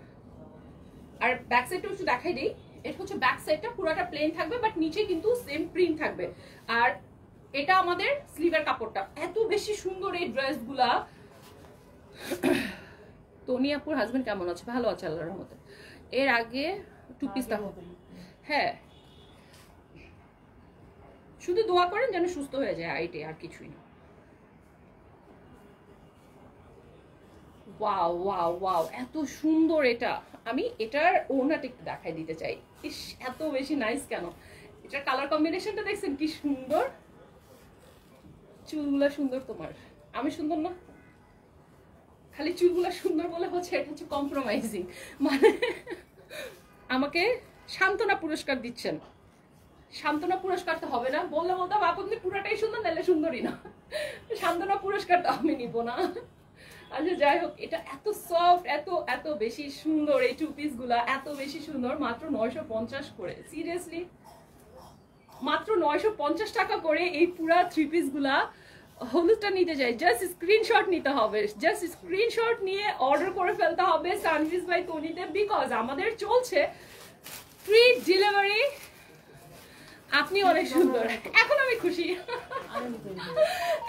আর ব্যাক সাইডটা একটু দেখাই দিই। এটা হচ্ছে ব্যাক সাইডটা, পুরোটা প্লেন থাকবে, বাট নিচে কিন্তু সেম প্রিন্ট থাকবে। আর এটা আমাদের স্লিভের কাপড়টা। এত বেশি সুন্দর এই ড্রেসগুলা। তনি আপুর হাজবেন্ড কেমন আছে? ভালো আছে আল্লাহর রহমতে। এর আগে টু পিস দেখো। হ্যাঁ, শুধু দোয়া করেন যেন সুস্থ হয়ে যায়, আইটে আর কিছুই না। ওয়াও ওয়াও ওয়াও, এত সুন্দর এটা। আমি এটার ওড়নাটা একটু দেখাই দিতে চাই। ইস, এত বেশি নাইস কেন। এটার কালার কম্বিনেশনটা দেখছেন কি সুন্দর। চুলগুলা সুন্দর তোমার, আমি সুন্দর না? খালি চুলগুলা সুন্দর বলে হচ্ছে এটা হচ্ছে কম্প্রোমাইজিং, মানে আমাকে সান্ত্বনা পুরস্কার দিচ্ছেন। সান্ত্বনা পুরস্কার তো হবে না, বললে বলতাম আপনি পুরাটাই সুন্দর, নাহলে সুন্দরই না। সান্ত্বনা পুরস্কার তো আমি নিব না। আচ্ছা যাই হোক, এটা এত সফট, এত এত বেশি সুন্দর, এই টু পিস গুলা এত বেশি সুন্দর, মাত্র 950 করে। সিরিয়াসলি মাত্র 950 টাকা করে এই পুরা থ্রি পিস গুলা। হলুদটা নিতে যাই, জাস্ট স্ক্রিনশট নিতে হবে, জাস্ট স্ক্রিনশট নিয়ে অর্ডার করে ফেলতে হবে সানভিজ বাই তনিতে, বিকজ আমাদের চলছে ফ্রি ডেলিভারি। আপনি অনেক সুন্দর, এখন আমি খুশি,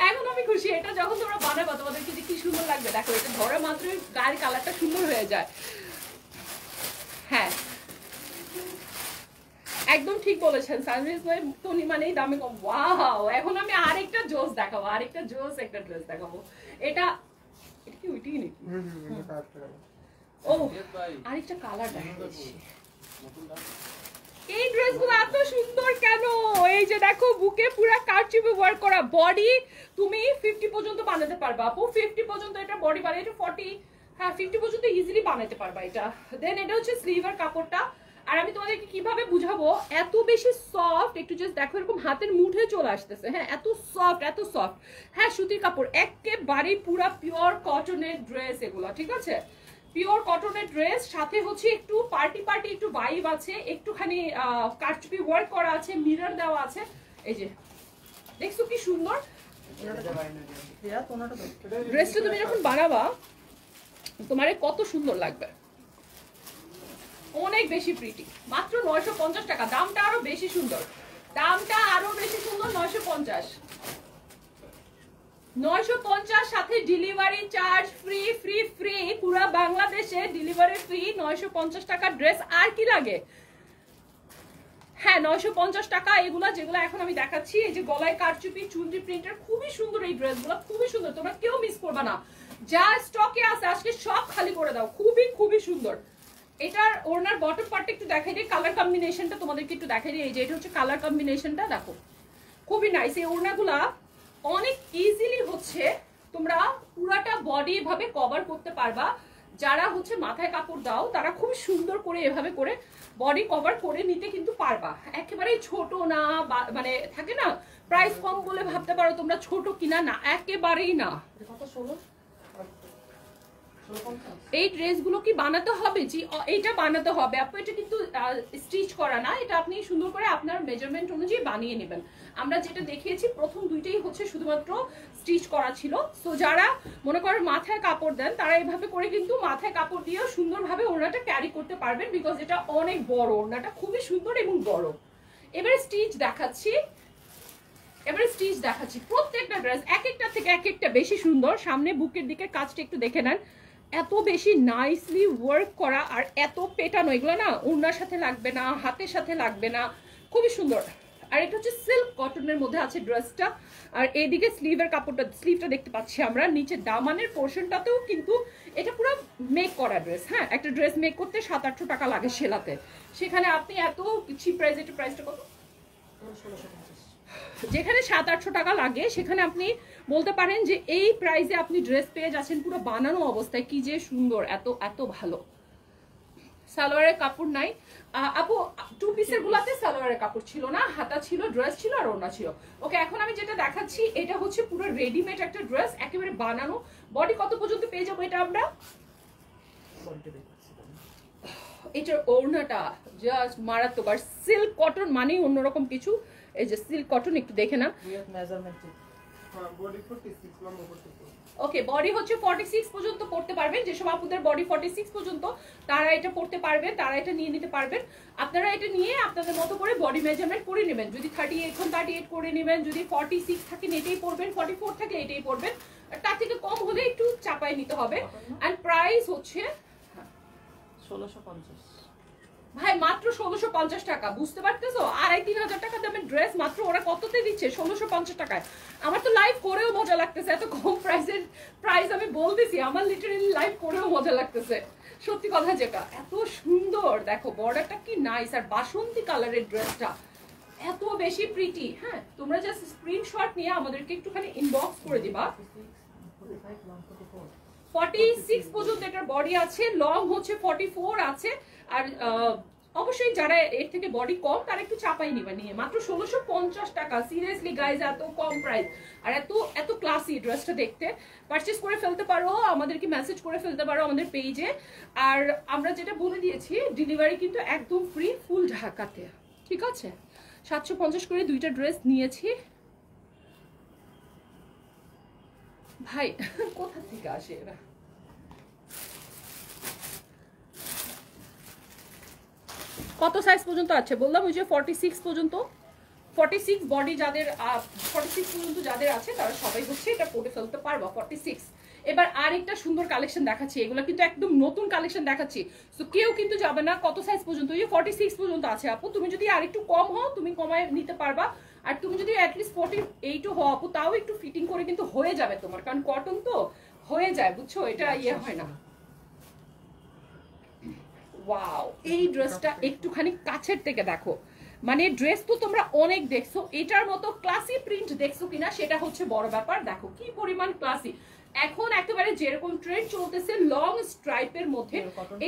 এখন আমি খুশি। এটা যখন তোমরা বানাবো তোমাদেরকে যে কি সুন্দর লাগবে, দেখো এটা ধরে মাত্রই গায়ের কালারটা সুন্দর হয়ে যায়। হ্যাঁ একদম ঠিক বলেছেন, সানভিজ বাই তনি মানেই দামে কম। ওয়াও, এখন আমি আরেকটা জোস দেখাবো, আরেকটা জোস একটা ড্রেস দেখাবো। এটা এটা কি ওইটাই নাকি? ও আরেকটা কালার দেখাচ্ছি। এই ড্রেসগুলো এত সুন্দর কেন? এই যে দেখো বুকে পুরো কারচুপি ওয়ার্ক করা, বডি তুমি 50 পর্যন্ত বানাতে পারবা আপু, 50 পর্যন্ত এটা বডি বানাই, এটা 40 হ্যাঁ 50 পর্যন্ত ইজিলি বানাতে পারবা এটা। দেন এটা হচ্ছে স্লিভের কাপড়টা। আর আমি তোমাদেরকে কিভাবে বুঝাবো, এত বেশি সফট, একটু জাস্ট দেখো এরকম হাতের মুঠে চলে আসতেছে। হ্যাঁ এত সফট, এত সফট। হ্যাঁ সুতির কাপড়, একেবারে পুরা পিওর কটনের ড্রেস এগুলো, ঠিক আছে? পিওর কটনের ড্রেস, সাথে হচ্ছে একটু পার্টি পার্টি একটু ভাইব আছে, একটুখানি কারচুপি ওয়ার্ক করা আছে, মিরর দেওয়া আছে। এই যে দেখছো কি সুন্দর ড্রেসটা, তুমি যখন বানাবা তোমার কত সুন্দর লাগবে, অনেক বেশি প্রিটি। মাত্র 950 টাকা, দামটা আরো বেশি সুন্দর, দামটা আরো বেশি সুন্দর। 950 সাথে delivery charge free, free free পুরো বাংলাদেশে ডেলিভারি ফ্রি। 950 টাকা ড্রেস, আর কি লাগে? হ্যাঁ 950 টাকা এগুলা, যেগুলো এখন আমি দেখাচ্ছি। এই যে গলায় কারচুপি, চুনরি প্রিন্টার, খুবই সুন্দর এই ড্রেসগুলো, খুবই সুন্দর, তোমরা কেউ মিস করবে না। যা স্টকে আছে আজকে সব খালি করে দাও, খুবই খুবই সুন্দর। এটার ওড়নার বটম পার্টটা একটু দেখাই দিই, কালার কম্বিনেশনটা তোমাদেরকে একটু দেখাই দিই। এই যে এটা হচ্ছে কালার কম্বিনেশনটা, দেখো খুবই নাইস। এই ওড়নাগুলা অনেক ইজিলি হচ্ছে তোমরা পুরাটা বডি এভাবে কভার করতে পারবা। যারা হচ্ছে মাথায় কাপড় দাও তারা খুব সুন্দর করে এভাবে করে বডি কভার করে নিতে কিন্তু পারবা। একেবারেই ছোট না, মানে থাকে না প্রাইস কম বলে ভাবতে পারো তোমরা ছোট কিনা, না একেবারেই না। এই ড্রেসগুলো কি বানাতে হবে? জি এইটা বানাতে হবে আপু, এটা কিন্তু স্টিচ করা না, এটা আপনি সুন্দর করে আপনার মেজারমেন্ট অনুযায়ী বানিয়ে নেবেন। আমরা যেটা দেখিয়েছি প্রথম দুইটাই হচ্ছে শুধুমাত্র স্টিচ করা ছিল। সো যারা মনে করেন মাথায় কাপড় দেন তারা এইভাবে করে কিন্তু মাথায় কাপড় দিয়েও সুন্দরভাবে ওড়নাটা ক্যারি করতে পারবেন, বিকজ এটা অনেক বড়, ওড়নাটা খুবই সুন্দর এবং বড়। এবারে স্টিচ দেখাচ্ছি, প্রত্যেকটা ড্রেস এক একটা থেকে এক একটা বেশি সুন্দর। সামনে বুকের দিকে কাজটা একটু দেখে নেন, এত বেশি নাইসলি ওয়ার্ক করা, আর এত পেটানো, এগুলো না ওড়নার সাথে লাগবে না, হাতের সাথে লাগবে না, খুবই সুন্দর। আর এটা হচ্ছে সিল্ক কটনের মধ্যে আছে ড্রেসটা। আর এইদিকে স্লিভের কাপড়টা, স্লিভটা দেখতে পাচ্ছি আমরা, নিচে দামানের পোর্শনটাতেও কিন্তু এটা পুরো মেক করা ড্রেস। হ্যাঁ একটা ড্রেস মেক করতে 700-800 টাকা লাগে সেলাতে, সেখানে আপনি এত চিপ প্রাইস, এটা প্রাইসটা কত? যেখানে 700-800 টাকা লাগে সেখানে আপনি বলতে পারেন যে এই প্রাইসে আপনি ড্রেস পেয়ে যাচ্ছেন পুরো বানানো অবস্থায়। কি যে সুন্দর, এত এত ভালো। সালোয়ারের কাপড় নাই আপু, টু পিসের গুলাতে সালোয়ারের কাপড় ছিল না, হাতা ছিল, ড্রেস ছিল আর ওড়না ছিল। ওকে এখন আমি যেটা দেখাচ্ছি এটা হচ্ছে পুরো রেডিমেড একটা ড্রেস, একেবারে বানানো। বডি কত পর্যন্ত পেয়ে যাবো এটা আমরা? এটার ওড়নাটা জাস্ট মারাত্মক, আর সিল্ক কটন মানেই অন্যরকম কিছু। এই যে সিল্ক কটন একটু দেখে না, ওকে বডি হচ্ছে 46 পর্যন্ত পড়তে পারবেন। যেসব আপুদের বডি 46 পর্যন্ত তারা এটা পড়তে পারবেন, তারা এটা নিয়ে নিতে পারবেন। আপনারা এটা নিয়ে আপনাদের মতো করে বডি মেজারমেন্ট করে নেবেন। যদি 38 38 করে নেবেন, যদি 46 থাকেন এটাই পড়বেন, 44 থাকলে এটাই পড়বেন, তার থেকে কম হলে একটু চাপায় নিতে হবে। এন্ড প্রাইস হচ্ছে 1650 ভাই, মাত্র 1650 টাকা। বুঝতে পারতেছো? 2500-3000 টাকা দামের ড্রেস মাত্র ওরা কততে দিচ্ছে? 1650 টাকায়। আমার তো লাইভ করেও মজা লাগতেছে, এত কম প্রাইসের প্রাইস আমি বলতেছি, আমার লিটারালি লাইভ করেও মজা লাগতেছে, সত্যি কথা যেটা। এত সুন্দর দেখো, বর্ডারটা কি নাইস, আর বাসন্তী কালারের ড্রেসটা এত বেশি প্রিটি। হ্যাঁ, তোমরা জাস্ট স্ক্রিনশট নিয়ে আমাদেরকে একটুখানি ইনবক্স করে দিবা। 46 পর্যন্ত এটার বডি আছে, লং হচ্ছে 44 আছে। আর অবশ্যই যারা এর থেকে বডি কম তারা একটু চাপাই নিবা নিয়ে। মাত্র 1650 টাকা। সিরিয়াসলি গাইজ, এত কম প্রাইস আর এত এত ক্লাসি ড্রেসটা দেখতে। পারচেস করে ফেলতে পারো, আমাদেরকে মেসেজ করে ফেলতে পারো আমাদের পেজে। আর আমরা যেটা বলে দিয়েছি, ডেলিভারি কিন্তু একদম ফ্রি, ফুল ঢাকাতে। ঠিক আছে, 750 করে দুইটা ড্রেস নিয়েছি। ভাই কোথা থেকে আসে এরা? কত সাইজ পর্যন্ত আছে বললাম? ওই যে 46 পর্যন্ত, 46 বডি যাদের 46 পর্যন্ত যাদের আছে তারা সবাই হচ্ছে এটা পরে ফেলতে পারবা 46। এবার আরেকটা সুন্দর কালেকশন দেখাচ্ছি, এগুলো কিন্তু একদম নতুন কালেকশন দেখাচ্ছি। তো কেউ কিন্তু যাবে না। কত সাইজ পর্যন্ত? ওই যে 46 পর্যন্ত আছে আপু। তুমি যদি আরেকটু কম হও তুমি কমায় নিতে পারবা। আর তুমি যদি অ্যাটলিস্ট 48 হও আপু, তাও একটু ফিটিং করে কিন্তু হয়ে যাবে তোমার, কারণ কটন তো হয়ে যায়, বুঝছো? এটা ইয়ে হয় না। ওয়াও, এই ড্রেসটা একটুখানি কাছের থেকে দেখো। মানে ড্রেস তো তোমরা অনেক দেখছো, এটার মতো ক্লাসি প্রিন্ট দেখছো কিনা সেটা হচ্ছে বড় ব্যাপার। দেখো কি পরিমাণ ক্লাসি। এখন একেবারে যেরকম ট্রেন্ড চলতেছে লং স্ট্রাইপের মধ্যে,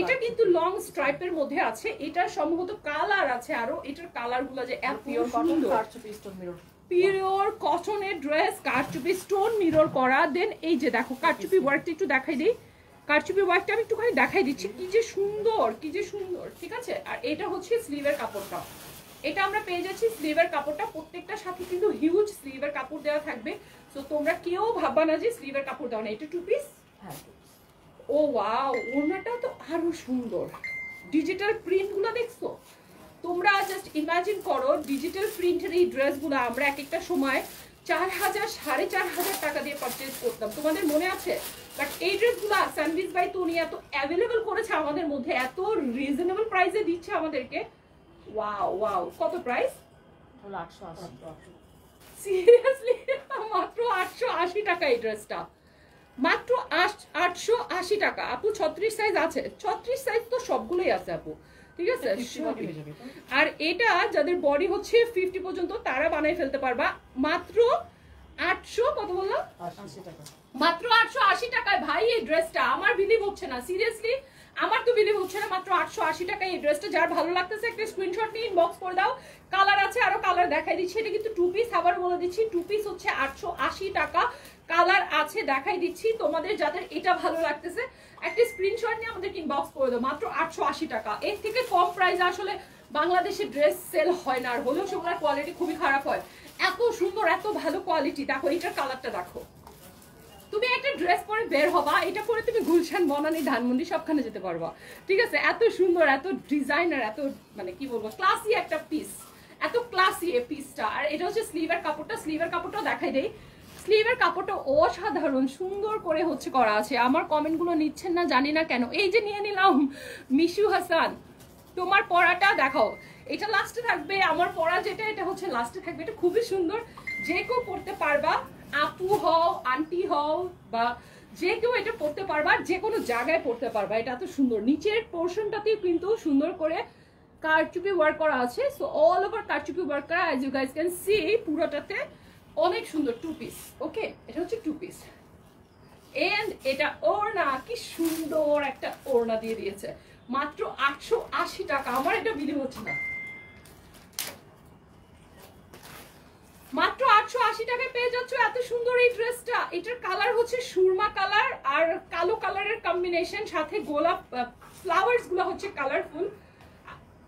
এটা কিন্তু লং স্ট্রাইপের মধ্যে আছে। এটা সম্ভবত কালার আছে আরো, এটার কালার গুলো যে এত সুন্দর। পিওর কটনের ড্রেস, কারচুপি স্টোন মিরর করা। দেন এই যে দেখো কারচুপি ওয়ার্কটা একটু দেখাই দিই। কারচুপি ওয়ার্কটা আমি একটুখানি দেখাই দিচ্ছি, কি যে সুন্দর, কি যে সুন্দর। ঠিক আছে, আর এটা হচ্ছে স্লিভের কাপড়টা। এটা আমরা পেয়ে যাচ্ছি স্লিভের কাপড়টা, প্রত্যেকটার সাথে কিন্তু হিউজ স্লিভের কাপড় দেওয়া থাকবে। তো তোমরা কেউ ভাববা না যে স্লিভের কাপড় দেওয়া না। এটা 2 পিস। হ্যাঁ, ও ওয়াও, ওড়নাটা তো আরো সুন্দর। ডিজিটাল প্রিন্ট গুলো দেখছো তোমরা? জাস্ট ইমাজিন করো, ডিজিটাল প্রিন্টের এই ড্রেসগুলো আমরা এক একটা সময় 4000 4500 টাকা দিয়ে পারচেজ করতাম, তোমাদের মনে আছে? বাট এই ড্রেসগুলো সানভিজ বাই তোনি এত অ্যাভেলেবল করেছে আমাদের মধ্যে, এত রিজনেবল প্রাইসে দিচ্ছে আমাদেরকে। ওয়াও ওয়াও, কত প্রাইস? 880। সিরিয়াসলি মাত্র 880 টাকা এই ড্রেসটা, মাত্র 880 টাকা। আপু 36 সাইজ আছে? 36 সাইজ তো সবগুলোই আছে আপু, ঠিক আছে। আর এটা যাদের বডি হচ্ছে 50 পর্যন্ত তারা বানাই ফেলতে পারবা মাত্র 800, কত বললাম? 80 টাকা। মাত্র 880 টাকায় ভাই এই ড্রেসটা। আমার বিলিভ হচ্ছে না, সিরিয়াসলি আমার তো বিলিভ হচ্ছে না। মাত্র 880 টাকায় এই ড্রেসটা। যার ভালো লাগতেছে একটা স্ক্রিনশট নিয়ে ইনবক্স করে দাও। কালার আছে, আরো কালার দেখাই দিচ্ছি। এটা কিন্তু 2 পিস, আবার বলে দিচ্ছি 2 পিস হচ্ছে 880 টাকা। কালার আছে দেখাই দিচ্ছি তোমাদের, যাদের এটা ভালো লাগতেছে একটা স্ক্রিনশট নিয়ে আমাদের ইনবক্স করে দাও। মাত্র 880 টাকা। এর থেকে কম প্রাইস আসলে বাংলাদেশে ড্রেস সেল হয় না, আর হলেও সেগুলোর কোয়ালিটি খুবই খারাপ হয়। এত সুন্দর, এত ভালো কোয়ালিটি। দেখো এটার কালারটা দেখো। তুমি একটা ড্রেস পরে বের হবা, এটা পরে তুমি গুলশান, বনানী, ধানমন্ডি সবখানে যেতে পারবা। ঠিক আছে, এত সুন্দর, এত ডিজাইনার, এত মানে কি বলবো, ক্লাসি একটা পিস, এত ক্লাসি এই পিসটা। আর এটা হচ্ছে স্লিভের কাপড়টা। স্লিভের কাপড়টাও দেখাই দেই। স্লিভের কাপড়টা অসাধারণ সুন্দর করে হচ্ছে করা আছে। আমার কমেন্টগুলো নিচ্ছেন না জানি না কেন। এই যে নিয়ে নিলাম মিশু হাসান, তোমার পরাটা দেখাও। এটা লাস্টে থাকবে, আমার পরা যেটা এটা হচ্ছে লাস্টে থাকবে। এটা খুবই সুন্দর, যে কেউ পড়তে পারবা, আপু হও, আন্টি হও, বা যে কেউ এটা পড়তে পারবা, যে কোনো জায়গায় পড়তে পারবা। এটা এত সুন্দর। নিচের পোর্শনটাতেও কিন্তু সুন্দর করে কারচুপি ওয়ার্ক করা আছে। সো অল ওভার কারচুপি ওয়ার্ক করা, as you guys can see, পুরোটাতে অনেক সুন্দর। 2 পিস, ওকে, এটা হচ্ছে 2 পিস। এন্ড এটা ওড়না, কি সুন্দর একটা ওড়না দিয়ে দিয়েছে। মাত্র 880 টাকা। আমার এটা বিলিভ হচ্ছে না। মাত্র 880 টাকায় পেয়ে যাচ্ছ এত সুন্দর এই ড্রেসটা। এটার কালার হচ্ছে সুরমা কালার আর কালো কালারের কম্বিনেশন, সাথে গোলাপ ফ্লাওয়ার্স গুলো হচ্ছে কালারফুল।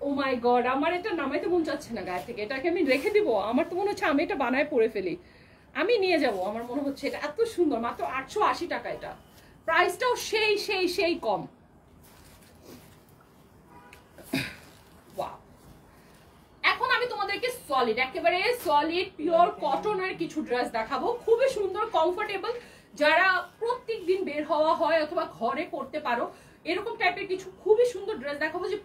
ও মাই গড, আমার এটা নামাইতে মন চাচ্ছে না গায়ে থেকে। এটাকে আমি রেখে দিব। আমার তো মনে হচ্ছে আমি এটা বানায় পরে ফেলি, আমি নিয়ে যাব। আমার মনে হচ্ছে এটা এত সুন্দর। মাত্র 880 টাকা। এটা প্রাইসটাও সেই সেই সেই কম। এখন আমি তোমাদেরকে সলিড, একেবারে সলিড পিওর কটনের কিছু ড্রেস দেখাবো, খুবই সুন্দর, কমফোর্টেবল। যারা প্রত্যেক দিন বের হওয়া হয় অথবা ঘরে পড়তে পারো, এরকম টাইপের কিছু খুবই সুন্দর ড্রেস দেখাবো, যে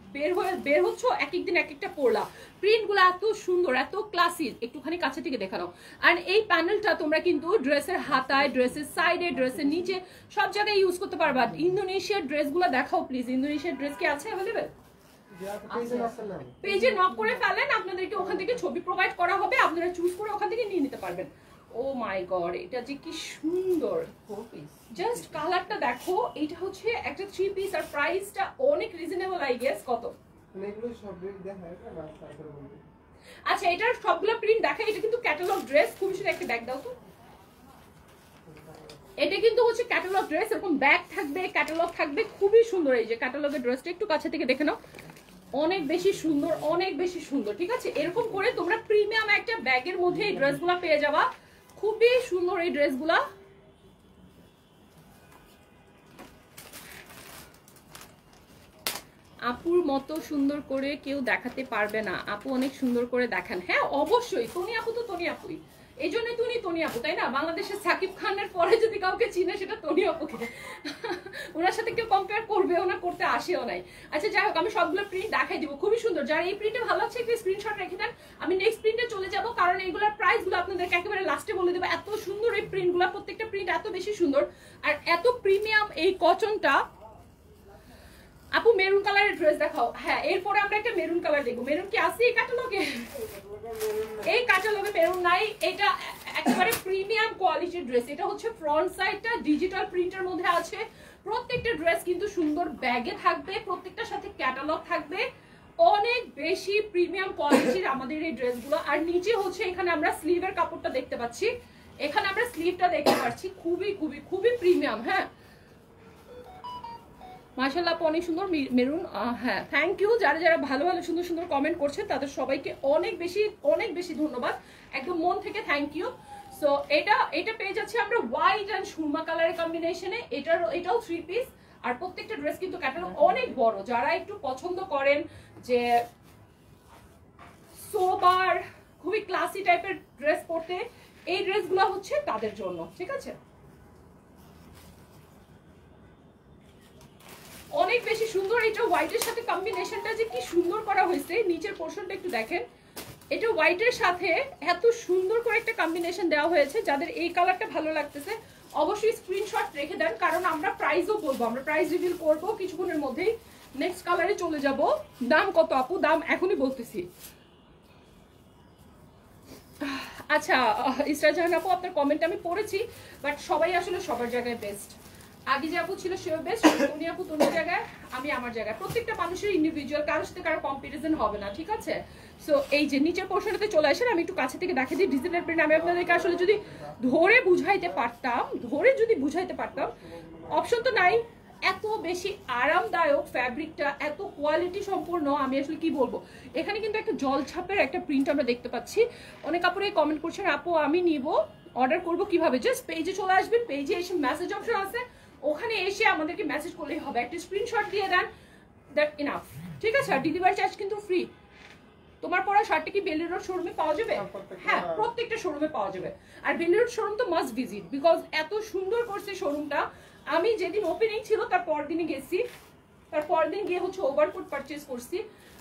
বের হচ্ছ এক একদিন এক একটা পরলা। প্রিন্টগুলো এত সুন্দর, এত ক্লাসি। একটুখানি কাছে থেকে দেখানো। আর এই প্যানেলটা তোমরা কিন্তু ড্রেসের হাতায়, ড্রেসের সাইডে, ড্রেসের নিচে সব জায়গায় ইউজ করতে পারবা। ইন্দোনেশিয়ার ড্রেসগুলো দেখাও প্লিজ। ইন্দোনেশিয়ার ড্রেস কি আছে অ্যাভেলেবেল? পেজে নক করে ফেলেন, আপনাদেরকে ওখান থেকে ছবি প্রোভাইড করা হবে, আপনারা চুজ করে ওখান থেকে নিয়ে নিতে পারবেন। ও মাই গড, এটা যে কি সুন্দর, জাস্ট কালারটা দেখো। এটা হচ্ছে একটা 3 পিস আর প্রাইসটা অনেক রিজনেবল, আই গেস কত? আচ্ছা, এটার সবগুলো প্রিন্ট দেখাই। এটা কিন্তু ক্যাটালগ ড্রেস, খুবই সুন্দর। একটা ব্যাগ দাও তো। এটা কিন্তু হচ্ছে ক্যাটালগ ড্রেস, এরকম ব্যাগ থাকবে, ক্যাটালগ থাকবে, খুবই সুন্দর। এই যে ক্যাটালগের ড্রেসটা একটু কাছে থেকে দেখে নাও, অনেক বেশি সুন্দর, অনেক বেশি সুন্দর। ঠিক আছে, এরকম করে তোমরা প্রিমিয়াম একটা ব্যাগের মধ্যে এই ড্রেসগুলো পেয়ে যাবা, খুবই সুন্দর এই ড্রেসগুলা। আপুর মতো সুন্দর করে কেউ দেখাতে পারবে না, আপু অনেক সুন্দর করে দেখান। হ্যাঁ অবশ্যই, তনি আপু তো তনি আপুই, এই জন্যই তনি আপু, তাই না? বাংলাদেশের সাকিব খানের পরে যদি কাউকে চিনে সেটা তনি আপুকে। ওনার সাথে কেউ কম্পেয়ার করবেও না, করতে আসেও নাই। আচ্ছা যাই হোক, আমি সবগুলো প্রিন্ট দেখাই দিব, খুবই সুন্দর। যারা এই প্রিন্টে ভালো লাগছে একটু স্ক্রিনশট রেখে দেন, আমি নেক্সট প্রিন্টে চলে যাব, কারণ এইগুলোর প্রাইসগুলো আপনাদেরকে একেবারে লাস্টে বলে দেবো। এত সুন্দর এই প্রিন্টগুলো, প্রত্যেকটা প্রিন্ট এত বেশি সুন্দর আর এত প্রিমিয়াম। এই কটনটা আপু মেরুন কালারের ড্রেস দেখাও। হ্যাঁ, এরপরে আমরা একটা মেরুন কালার দেখবো। মেরুন কি আছে এই ক্যাটালগে? এই ক্যাটালগে মেরুন নাই। এটা একেবারে প্রিমিয়াম কোয়ালিটির ড্রেস। এটা হচ্ছে ফ্রন্ট সাইডটা ডিজিটাল প্রিন্টের মধ্যে আছে। প্রত্যেকটা ড্রেস কিন্তু সুন্দর ব্যাগে থাকবে, প্রত্যেকটার সাথে ক্যাটালগ থাকবে, অনেক বেশি প্রিমিয়াম কোয়ালিটির আমাদের এই ড্রেসগুলো। আর নিচে হচ্ছে এখানে আমরা স্লিভের কাপড়টা দেখতে পাচ্ছি, এখানে আমরা স্লিভটা দেখতে পাচ্ছি, খুবই খুবই খুবই প্রিমিয়াম। হ্যাঁ মাশাআল্লাহ, অনেক সুন্দর মেরুন। হ্যাঁ থ্যাংক ইউ, যারা যারা ভালো ভালো সুন্দর সুন্দর কমেন্ট করছেন তাদের সবাইকে অনেক বেশি ধন্যবাদ, একদম মন থেকে থ্যাংক ইউ। সো এটা পেয়ে যাচ্ছে আমরা হোয়াইট অ্যান্ড সুরমা কালারের কম্বিনেশনে। এটাও 3 পিস আর প্রত্যেকটা ড্রেস কিন্তু ক্যাটালগ অনেক বড়। যারা একটু পছন্দ করেন যে সোবার খুবই ক্লাসি টাইপের ড্রেস পরতে, এই ড্রেসগুলো হচ্ছে তাদের জন্য। ঠিক আছে, অনেক বেশি সুন্দর। এটা হোয়াইটের সাথে কম্বিনেশনটা যে কি সুন্দর করা হয়েছে, নিচের পোর্শনটা একটু দেখেন। এটা হোয়াইটের সাথে এত সুন্দর করে একটা কম্বিনেশন দেওয়া হয়েছে। যাদের এই কালারটা ভালো লাগতেছে অবশ্যই স্ক্রিনশট রেখে দেন, কারণ আমরা প্রাইসও বলবো, আমরা প্রাইস রিভিল করবো কিছুক্ষণের মধ্যেই। নেক্সট কালারে চলে যাব। দাম কত আপু? দাম এখনই বলতেছি। আচ্ছা ইসরাজাহান আপু, আপনার কমেন্ট আমি পড়েছি, বাট সবাই আসলে সবার জায়গায় বেস্ট। আগে যে আপু ছিল সেও বেস্ট, উনি আপু তোমার জায়গায়, আমি আমার জায়গায়। প্রত্যেকটা মানুষের ইন্ডিভিজুয়াল, কারোর সাথে কারো কম্পিটিশন হবে না। ঠিক আছে, সো এই যে নিচের পোর্শনটাতে চলে আসেন, আমি একটু কাছে থেকে দেখাই দিই ডিজিটাল প্রিন্ট। আমি আপনাদেরকে আসলে যদি ধরে বুঝাইতে পারতাম, অপশন তো নাই। এত বেশি আরামদায়ক ফ্যাব্রিকটা, এত কোয়ালিটি সম্পূর্ণ, আমি আসলে কি বলবো। এখানে কিন্তু একটা জলছাপের একটা প্রিন্ট আমরা দেখতে পাচ্ছি। অনেক কাপড়ে কমেন্ট করছেন আপু আমি নিব, অর্ডার করব কিভাবে? জাস্ট পেজে চলে আসবেন, পেজে এসে মেসেজ অপশন আছে, ওখানে এসে আমাদেরকে মেসেজ করলেই হবে, একটা স্ক্রিনশট দিয়ে দেন, দ্যাট ইনাফ। ঠিক আছে, আর ডেলিভারি চার্জ কিন্তু ফ্রি। তোমার পরা শার্টটা কি বেলি রোড শোরুমে পাওয়া যাবে? হ্যাঁ, প্রত্যেকটা শোরুমে পাওয়া যাবে। আর বেলি রোড শোরুম তো মাস্ট ভিজিট, বিকজ এত সুন্দর করছে শোরুমটা। আমি যেদিন ওপেনিং ছিল তার পরদিনই গেছি, তার পরদিন গিয়ে হচ্ছে ওভারকোট পারচেজ করছি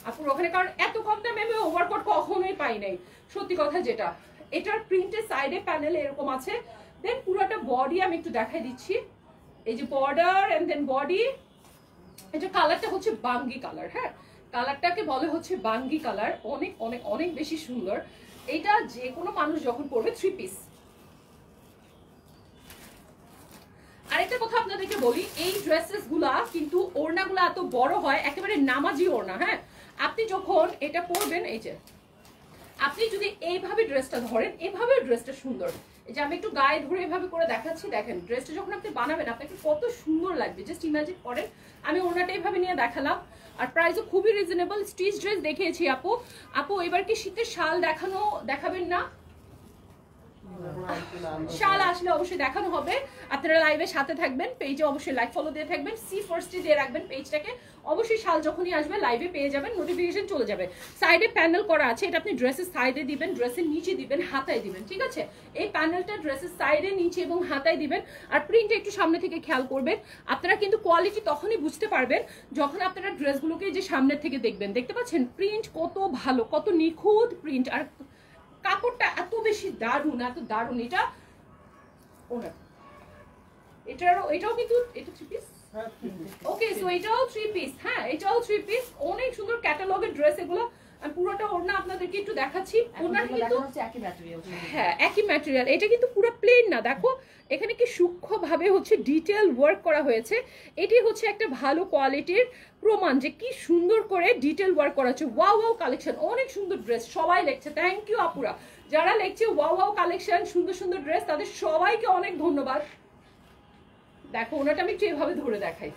আপুর ওখানে, কারণ এত কম দামে আমি ওভারকোট কখনোই পাই নাই, সত্যি কথা যেটা। এটার প্রিন্টের সাইডে প্যানেল এরকম আছে, দেন পুরোটা বডি আমি একটু দেখাই দিচ্ছি। এই যে বর্ডার এন্ড দেন বডি। এটা কালারটা হচ্ছে বাঙ্গি কালার। হ্যাঁ, কালারটাকে বলে হচ্ছে বাঙ্গি কালার, অনেক অনেক অনেক বেশি সুন্দর। এটা যে কোনো মানুষ যখন পরবে 3 পিস। আরেকটা কথা আপনাদেরকে বলি, এই ড্রেসেস গুলা কিন্তু ওড়নাগুলো এত বড় হয়, একেবারে নামাজি ওড়না। হ্যাঁ, আপনি যখন এটা পরবেন, এই যে আপনি যদি এইভাবে ড্রেসটা ধরেন, এভাবে ড্রেসটা সুন্দর। এই যে আমি একটু গায়ে ধরে এভাবে করে দেখাচ্ছি, দেখেন ড্রেসটা যখন আপনি বানাবেন আপনাকে কত সুন্দর লাগবে, জাস্ট ইমাজিন করেন। আমি ওড়নাটা এইভাবে নিয়ে দেখালাম, আর প্রাইসও খুবই রিজনেবল। স্টিচ ড্রেস দেখিয়েছি আপু এবার কি শীতের শাল দেখাবেন না? শাল আসলে অবশ্যই দেখানো হবে। আপনারা লাইভে সাথে থাকবেন, পেজে অবশ্যই লাইক ফলো দিয়ে থাকবেন, সি ফার্স্টে দিয়ে রাখবেন পেজটাকে। অবশ্যই শাল যখনই আসবে লাইভে পেয়ে যাবেন, নোটিফিকেশন চলে যাবে। সাইডে প্যানেল করা আছে, এটা আপনি ড্রেসের সাইডে দিবেন, ড্রেসের নিচে দিবেন, হাতায় দিবেন। ঠিক আছে, এই প্যানেলটা ড্রেসের সাইডে, নিচে এবং হাতায় দিবেন। আর প্রিন্টটা একটু সামনে থেকে খেয়াল করবেন। আপনারা কিন্তু কোয়ালিটি তখনই বুঝতে পারবেন যখন আপনারা ড্রেসগুলোকে যে সামনের থেকে দেখবেন। দেখতে পাচ্ছেন প্রিন্ট কত ভালো, কত নিখুঁত প্রিন্ট, আর কাপড়টা এত বেশি দারুণ, এত দারুণ। এটা ওনার এটাও কিন্তু এটা 3 পিস। ওকে, সো এটাও 3 পিস। হ্যাঁ, এটাও 3 পিস, অনেক সুন্দর ক্যাটালগের ড্রেস এগুলো। আমি পুরোটা ওড়না আপনাদেরকে একটু দেখাচ্ছি। ওড়নাটা কিন্তু একই ম্যাটেরিয়াল। হ্যাঁ, একই ম্যাটেরিয়াল। এটা কিন্তু পুরো প্লেন না, দেখো এখানে কি সূক্ষ্মভাবে হচ্ছে ডিটেল ওয়ার্ক করা হয়েছে। এটি হচ্ছে একটা ভালো কোয়ালিটির প্রমাণ যে কি সুন্দর করে ডিটেল ওয়ার্ক করা হচ্ছে। ওয়াও ওয়াও কালেকশন, অনেক সুন্দর ড্রেস। সবাই লিখছে থ্যাংক ইউ আপুরা, যারা লিখছে ওয়াও ওয়াও কালেকশন, সুন্দর সুন্দর ড্রেস, তাদের সবাইকে অনেক ধন্যবাদ। দেখো ওনাটা আমি একটু এভাবে ধরে দেখাই।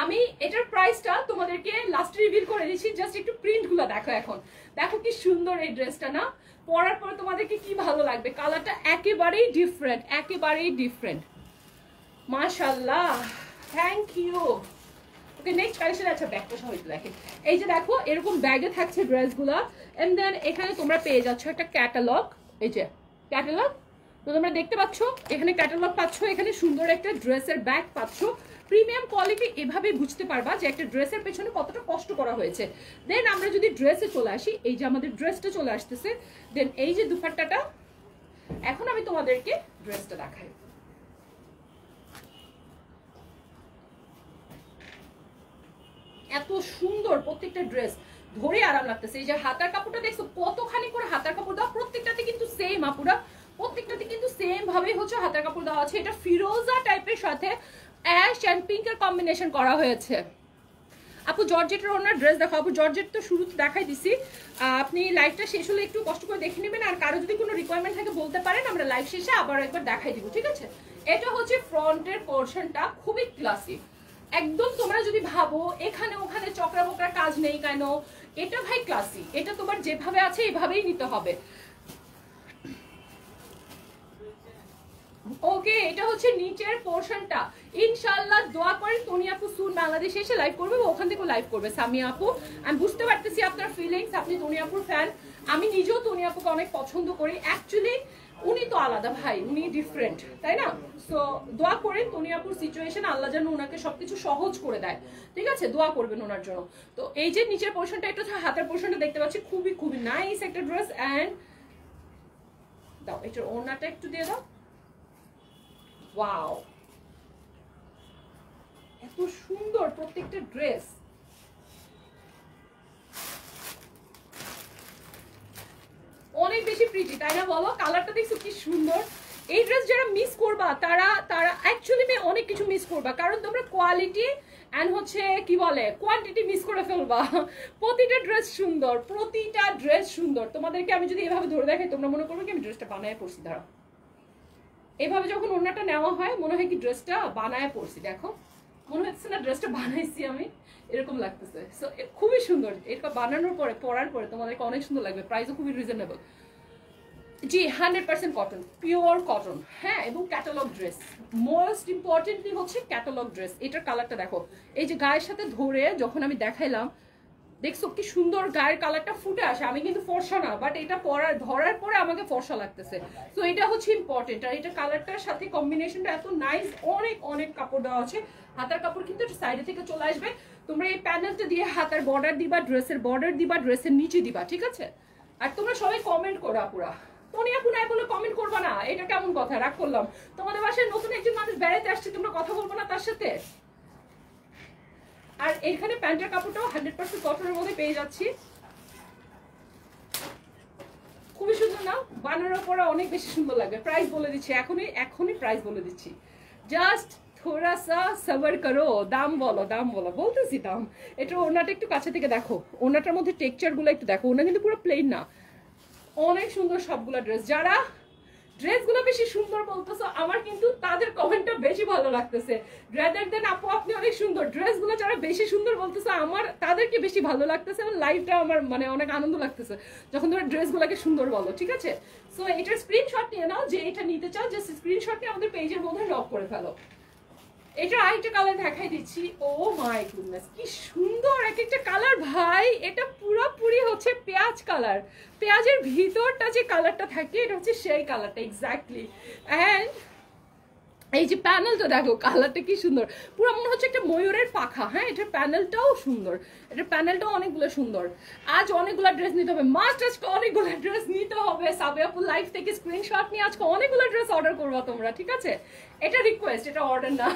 আমি এটার প্রাইসটা তোমাদেরকে লাস্ট রিভিল করে দিচ্ছি, জাস্ট একটু প্রিন্টগুলো দেখো। এখন দেখো কি সুন্দর এই ড্রেসটা না, পরার পর তোমাদেরকে কি ভালো লাগবে। কালারটা একেবারেই ডিফারেন্ট, একেবারেই ডিফারেন্ট। মাশাআল্লাহ, thank you. Okay, next collection. আচ্ছা, ব্যাগটা সহ একটু দেখেন। এই যে দেখো এরকম ব্যাগে থাকছে ড্রেসগুলো, এন্ড দেন এখানে তোমরা পেয়ে যাচ্ছ একটা ক্যাটালগ। এই যে ক্যাটালগ, তো তোমরা দেখতে পাচ্ছ এখানে ক্যাটালগ পাচ্ছ, এখানে সুন্দর একটা ড্রেসের ব্যাগ পাচ্ছ। প্রিমিয়াম কোয়ালিটি, এভাবে বুঝতে পারবা যে একটা ড্রেসের পেছনে কতটা কষ্ট করা হয়েছে। দেন আমরা যদি ড্রেসে চলে আসি, এই যে আমাদের ড্রেসটা চলে আসতেছে, দেন এই যে দুপাট্টাটা। এখন আমি তোমাদেরকে ড্রেসটা দেখাই। এত সুন্দর প্রত্যেকটা ড্রেস, ধরে আরাম লাগতেছে। এই যে হাতার কাপড়টা দেখছো কতখানি করে হাতার কাপড় দেওয়া, প্রত্যেকটাতে কিন্তু সেম আপুরা, প্রত্যেকটাতে কিন্তু সেম ভাবে হচ্ছে হাতার কাপড় দেওয়া আছে। এটা ফিরোজা টাইপের সাথে অ্যাশ এন্ড পিঙ্কের কম্বিনেশন করা হয়েছে। আপু জর্জেটের ওনার ড্রেস দেখো। আপু জর্জেট তো শুরুতে দেখাই দিছি, আপনি লাইভটা শেষ হলে একটু কষ্ট করে দেখে নেবেন। আর কারো যদি কোনো রিকোয়ারমেন্ট থাকে বলতে পারেন, আমরা লাইভ শেষে আবার একবার দেখাই দিব, ঠিক আছে? এটা হচ্ছে ফ্রন্টের পোর্শনটা, খুবই ক্লাসিক একদম। তোমরা যদি ভাবো এখানে ওখানে চকরা বকরা কাজ নেই কেন, এটা ভাই ক্লাসি, এটা তোমার যেভাবে আছে এভাবেই নিতে হবে। ওকে, এটা হচ্ছে নিচের পোর্শনটা। ইনশাআল্লাহ দোয়া করেন তনি আপু সুন বাংলাদেশে এসে লাইভ করবে, ওখান থেকে লাইভ করবে। সামিয়া আপু, আমি বুঝতে পারতেছি আপনার ফিলিংস, আপনি তনি আপুর ফ্যান। আমি নিজেও তনি আপুকে অনেক পছন্দ করি। অ্যাকচুয়ালি উনি তো আলাদা ভাই, উনি ডিফারেন্ট, তাই না? সো দোয়া করেন তনি আপুর সিচুয়েশন, আল্লাহ যেন ওনাকে সবকিছু সহজ করে দেয়, ঠিক আছে? দোয়া করবেন ওনার জন্য। তো এই যে নিচের পোর্শনটা, এটা হচ্ছে হাতের পোর্শনটা, দেখতে পাচ্ছি খুবই খুবই নাইস একটা ড্রেস। অ্যান্ড দাও এটার ওড়নাটা একটু দিয়ে দাও। ওয়াও, এত সুন্দর প্রত্যেকটা ড্রেস। অনেক বেশি প্রিটি, তাই না বলো? কালারটা দেখছো কি সুন্দর। এই ড্রেস যারা মিস করবা তারা তারা অ্যাকচুয়ালি অনেক কিছু মিস করবা, কারণ তোমরা কোয়ালিটি এন্ড হচ্ছে কি বলে কোয়ান্টিটি মিস করে ফেলবা। প্রতিটা ড্রেস সুন্দর, প্রতিটা ড্রেস সুন্দর। তোমাদেরকে আমি যদি এভাবে ধরে দেখাই, তোমরা মনে করবে কি আমি ড্রেসটা বানায় পড়ছি। দাঁড়া, এভাবে যখন ওড়নাটা নেওয়া হয় মনে হয় কি ড্রেসটা বানায় পড়ছি। দেখো মনে হচ্ছে না ড্রেসটা বানাইছি আমি, এরকম লাগতেছে। সো খুবই সুন্দর। এটা বানানোর পরে পরার পরে তোমাদেরকে অনেক সুন্দর লাগবে। প্রাইসও খুবই রিজনেবল। জি 100% কটন, পিওর কটন। হ্যাঁ, এবং ক্যাটালগ ড্রেস, মোস্ট ইম্পর্টেন্টলি হচ্ছে ক্যাটালগ ড্রেস। এটার কালারটা দেখো, এই যে গায়ের সাথে ধরে যখন আমি দেখাইলাম, দেখছো কি সুন্দর গায়ের কালারটা ফুটে আসে। আমি কিন্তু ফর্সা না, বাট এটা ধরার পরে আমাকে ফর্সা লাগতেছে। তো এটা হচ্ছে ইম্পর্টেন্ট। আর এটা কালারটার সাথে কম্বিনেশনটা এত নাইস। অনেক অনেক কাপড় দেওয়া আছে। হাতার কাপড় কিন্তু সাইডে থেকে চলে আসবে। তোমরা এই প্যানেলটা দিয়ে হাতার বর্ডার দিবা, ড্রেসের বর্ডার দিবা, ড্রেসের নিচে দিবা, ঠিক আছে? আর তোমরা সবাই কমেন্ট করো আপুরা, তনি আপু নাই বলে কমেন্ট করবা না, এটা কেমন কথা? রাগ করলাম। তোমাদের বাসায় নতুন একজন মানুষ বেড়াতে আসছে, তোমরা কথা বলবো না তার সাথে? আর এখানে প্যান্টের কাপড়টাও 100% কটনের মধ্যে পেয়ে যাচ্ছি। খুবই সুন্দর না? বানানোর পরে অনেক বেশি সুন্দর লাগবে। প্রাইস বলে দিচ্ছি, এখনই প্রাইস বলে দিচ্ছি। জাস্ট থোড়া সা সবর করো, দাম বলো, দাম বলো, বলতেছি দাম। এটা ওনাটা একটু কাছে থেকে দেখো, ওনাটার মধ্যে টেক্সচার গুলো একটু দেখো। ওনা কিন্তু পুরো প্লেন না, অনেক সুন্দর সবগুলো ড্রেস। যারা ড্রেসগুলো বেশি সুন্দর বলতেছো, আমার কিন্তু তাদের কমেন্টটা বেশি ভালো লাগতেছে রাদার দেন আপু আপনি অনেক সুন্দর। ড্রেসগুলো যারা বেশি সুন্দর বলতেছো, আমার তাদেরকে বেশি ভালো লাগতেছে। এবং লাইফটা আমার মানে অনেক আনন্দ লাগতেছে যখন তোমরা ড্রেসগুলোকে সুন্দর বলো, ঠিক আছে? সো এটার স্ক্রিনশট নিয়ে নাও, যে এটা নিতে চাও জাস্ট স্ক্রিনশট নিয়ে আমাদের পেজের মধ্যে লক করে ফেলো। এটা আরেকটা কালার দেখাই দিচ্ছি। ও মাই গুডনেস, কি সুন্দর এক একটা কালার ভাই। এটা পুরোপুরি হচ্ছে পেঁয়াজ কালার। পেঁয়াজের ভিতরটা যে কালারটা থাকে, এটা হচ্ছে সেই কালারটা এক্স্যাক্টলি। অ্যান্ড এই যে প্যানেলটা দেখো, কালারটা কি সুন্দর, পুরো মনে হচ্ছে একটা ময়ূরের পাখা। হ্যাঁ, এটার প্যানেলটাও সুন্দর, এটার প্যানেলটাও অনেকগুলো সুন্দর। আজ অনেকগুলো ড্রেস নিতে হবে, মাস্ট আজকে অনেকগুলো ড্রেস নিতে হবে। সাবিয়াপুর লাইফ থেকে স্ক্রিনশট নিয়ে আজকে অনেকগুলো ড্রেস অর্ডার করবা তোমরা, ঠিক আছে? এটা রিকোয়েস্ট, এটা অর্ডার না।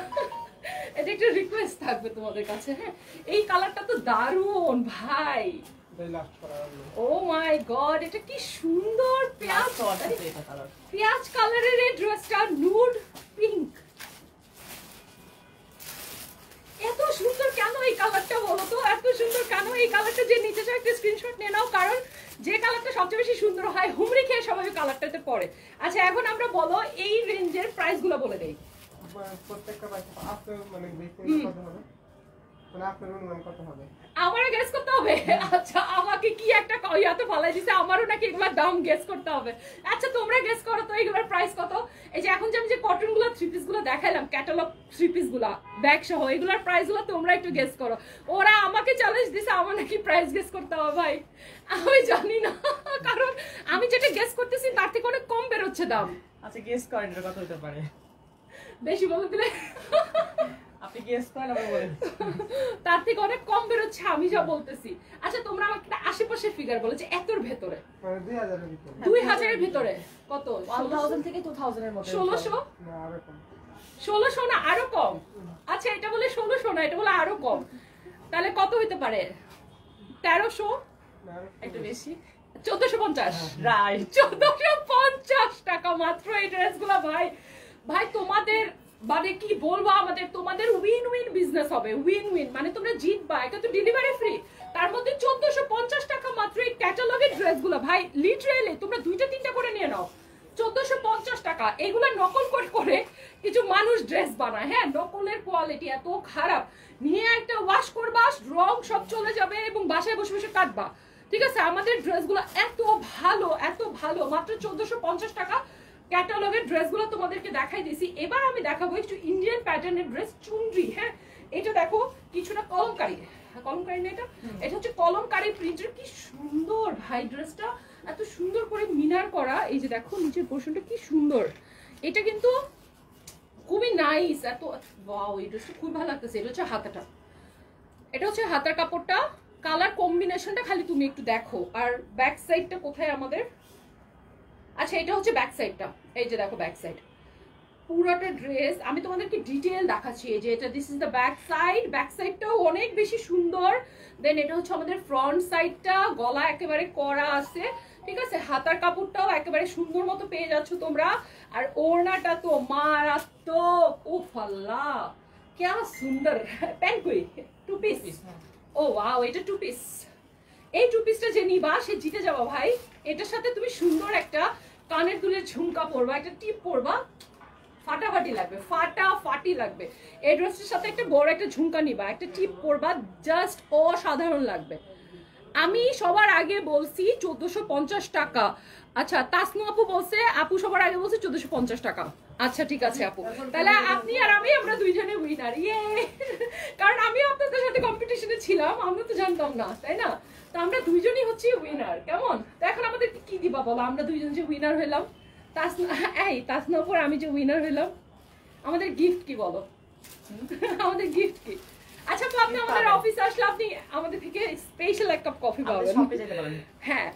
এটা একটা রিকোয়েস্ট থাকবে তোমাদের কাছে। হ্যাঁ, এই কালারটা তো দারুণ ভাই। ও মাই গড, এটা কি সুন্দর পেঁয়াজ কালারের এই ড্রেসটা, নুড পিঙ্ক। এত সুন্দর কেন এই কালারটা বলো তো, এত সুন্দর কেন এই কালারটা? যে নিতে চাও একটা স্ক্রিনশট নিয়ে নাও, কারণ যে কালারটা সবচেয়ে বেশি সুন্দর হয় হুমড়ি খেয়ে সবাই কালারটাতে পড়ে। আচ্ছা, এখন আমরা বলো এই রেঞ্জের প্রাইস গুলো বলে দেই। প্রত্যেকটা কত হবে? আমারও গেস করতে হবে? আচ্ছা, আমাকে কি একটা ইয়াতে ফালাই দিছে, আমারও নাকি এগুলোর দাম গেস করতে হবে? আচ্ছা, তোমরা গেস করো তো এগুলোর প্রাইস কত। এই যে এখন যে আমি যে কটন গুলো থ্রি পিস গুলো দেখাইলাম, ক্যাটালগ থ্রি পিস গুলা ব্যাগ সহ, এগুলোর প্রাইস গুলো তোমরা একটু গেস করো। ওরা আমাকে চ্যালেঞ্জ দিছে, আমার নাকি প্রাইস গেস করতে হবে। ভাই আমি জানি না, কারণ আমি যেটা গেস করতেছি তার থেকে অনেক কম বেরোচ্ছে দাম। আচ্ছা, গেস করেন এটা কত হতে পারে? বেশি বলে দিলে আপনি গেস করেন, আমি বলেন। তার থেকে অনেক কম বেরোচ্ছে আমি যা বলতেছি। আচ্ছা, তোমরা আমাকে একটা আশেপাশের ফিগার বলো যে এতর ভেতরে, 2000 এর ভিতরে কত? 1000 থেকে 2000 এর মধ্যে। 1600 না আরো কম? আচ্ছা, এটা বলে 1600 না, এটা বলে আরো কম। তাহলে কত হইতে পারে? 1300? একটু বেশি। 1450? রাইট, 1450 টাকা মাত্র এই ড্রেসগুলো। ভাই ভাই তোমাদের মানে কি বলবো, তোমাদের উইন উইন বিজনেস হবে, উইন উইন। মানে তোমরা জিতবা, এটা তো ডেলিভারি ফ্রি, তার মধ্যে 1450 টাকা মাত্র এই ক্যাটালগের ড্রেসগুলো। ভাই লিটারেলি তোমরা 2টা 3টা করে নিয়ে নাও। 1450 টাকা। এগুলা নকল করে কিছু মানুষ ড্রেস বানায়। হ্যাঁ, নকলের কোয়ালিটি এত খারাপ। নিয়ে একটা ওয়াশ করবা, রং সব চলে যাবে এবং বাসায় বসে বসে কাটবা, ঠিক আছে? আমাদের ড্রেসগুলো এত ভালো, এত ভালো, মাত্র 1450 টাকা ক্যাটালগের ড্রেসগুলো তোমাদেরকে দেখাই দিয়েছি। এবার আমি দেখাবো একটু ইন্ডিয়ান প্যাটার্নের ড্রেস, চুনরি। হ্যাঁ, এটা দেখো কিছুটা কলমকারি, কলমকারি না, এটা হচ্ছে কলমকারি প্রিন্টের। কি সুন্দর ভাই ড্রেসটা, এত সুন্দর করে মিনার করা। এই যে দেখো নিচের পোর্শনটা কি সুন্দর, এটা কিন্তু খুবই নাইস। এত ওয়াও, এই ড্রেসটা খুব ভালো লাগতেছে। এটা হচ্ছে হাতাটা, এটা হচ্ছে হাতার কাপড়টা, কালার কম্বিনেশনটা খালি তুমি একটু দেখো। আর ব্যাক সাইডটা কোথায় আমাদের? আচ্ছা, এটা হচ্ছে ব্যাক সাইডটা। এই যে দেখো ব্যাক সাইড, পুরোটা ড্রেস আমি তোমাদেরকে ডিটেইল দেখাচ্ছি। এই যে এটা, this is the back side. Back সাইডটাও অনেক বেশি সুন্দর। দেন এটা হচ্ছে আমাদের ফ্রন্ট সাইডটা, গলা একেবারে করা আছে, ঠিক আছে? হাতার কাপড়টাও একেবারে সুন্দর মতো পেয়ে যাচ্ছ তোমরা। আর ওড়নাটা তো মারাত্মক, উফ আল্লাহ क्या সুন্দর। প্যান্ট কই? Two piece? ও ওয়াও, এটা টু পিস। এই টু পিসটা যে নিবা সে জিতে যাবা ভাই। এটার সাথে তুমি সুন্দর একটা কানের দুলের ঝুমকা পরবা, একটা টিপ পরবা, ফাটাফাটি লাগবে, ফাটাফাটি লাগবে। এই ড্রেসটার সাথে একটা বড় একটা ঝুমকা নিবা, একটা টিপ পরবা, জাস্ট অসাধারণ লাগবে। আমি সবার আগে বলছি 1450 টাকা। আচ্ছা, তাসনু আপু বলছে, আপু সবার আগে বলছে 1450 টাকা। আচ্ছা ঠিক আছে আপু, তাহলে আপনি আর আমরা দুইজনে উইনার। ইয়ে, কারণ আমি আপনাদের সাথে কম্পিটিশনে ছিলাম, আমরা তো জানতাম না, তাই না? তো আমরা দুইজনই হচ্ছি উইনার। কেমন? তো এখন আমাদের কি দিবা বলো? আমরা দুইজন যে উইনার হইলাম, তাসনু আপু আমি যে উইনার হইলাম, আমাদের গিফট কি বলো? আমাদের গিফট কি? আচ্ছা, তো আপনি আমাদের অফিসে আসলে আপনি আমাদের থেকে স্পেশাল এক কাপ কফি পাবেন। হ্যাঁ,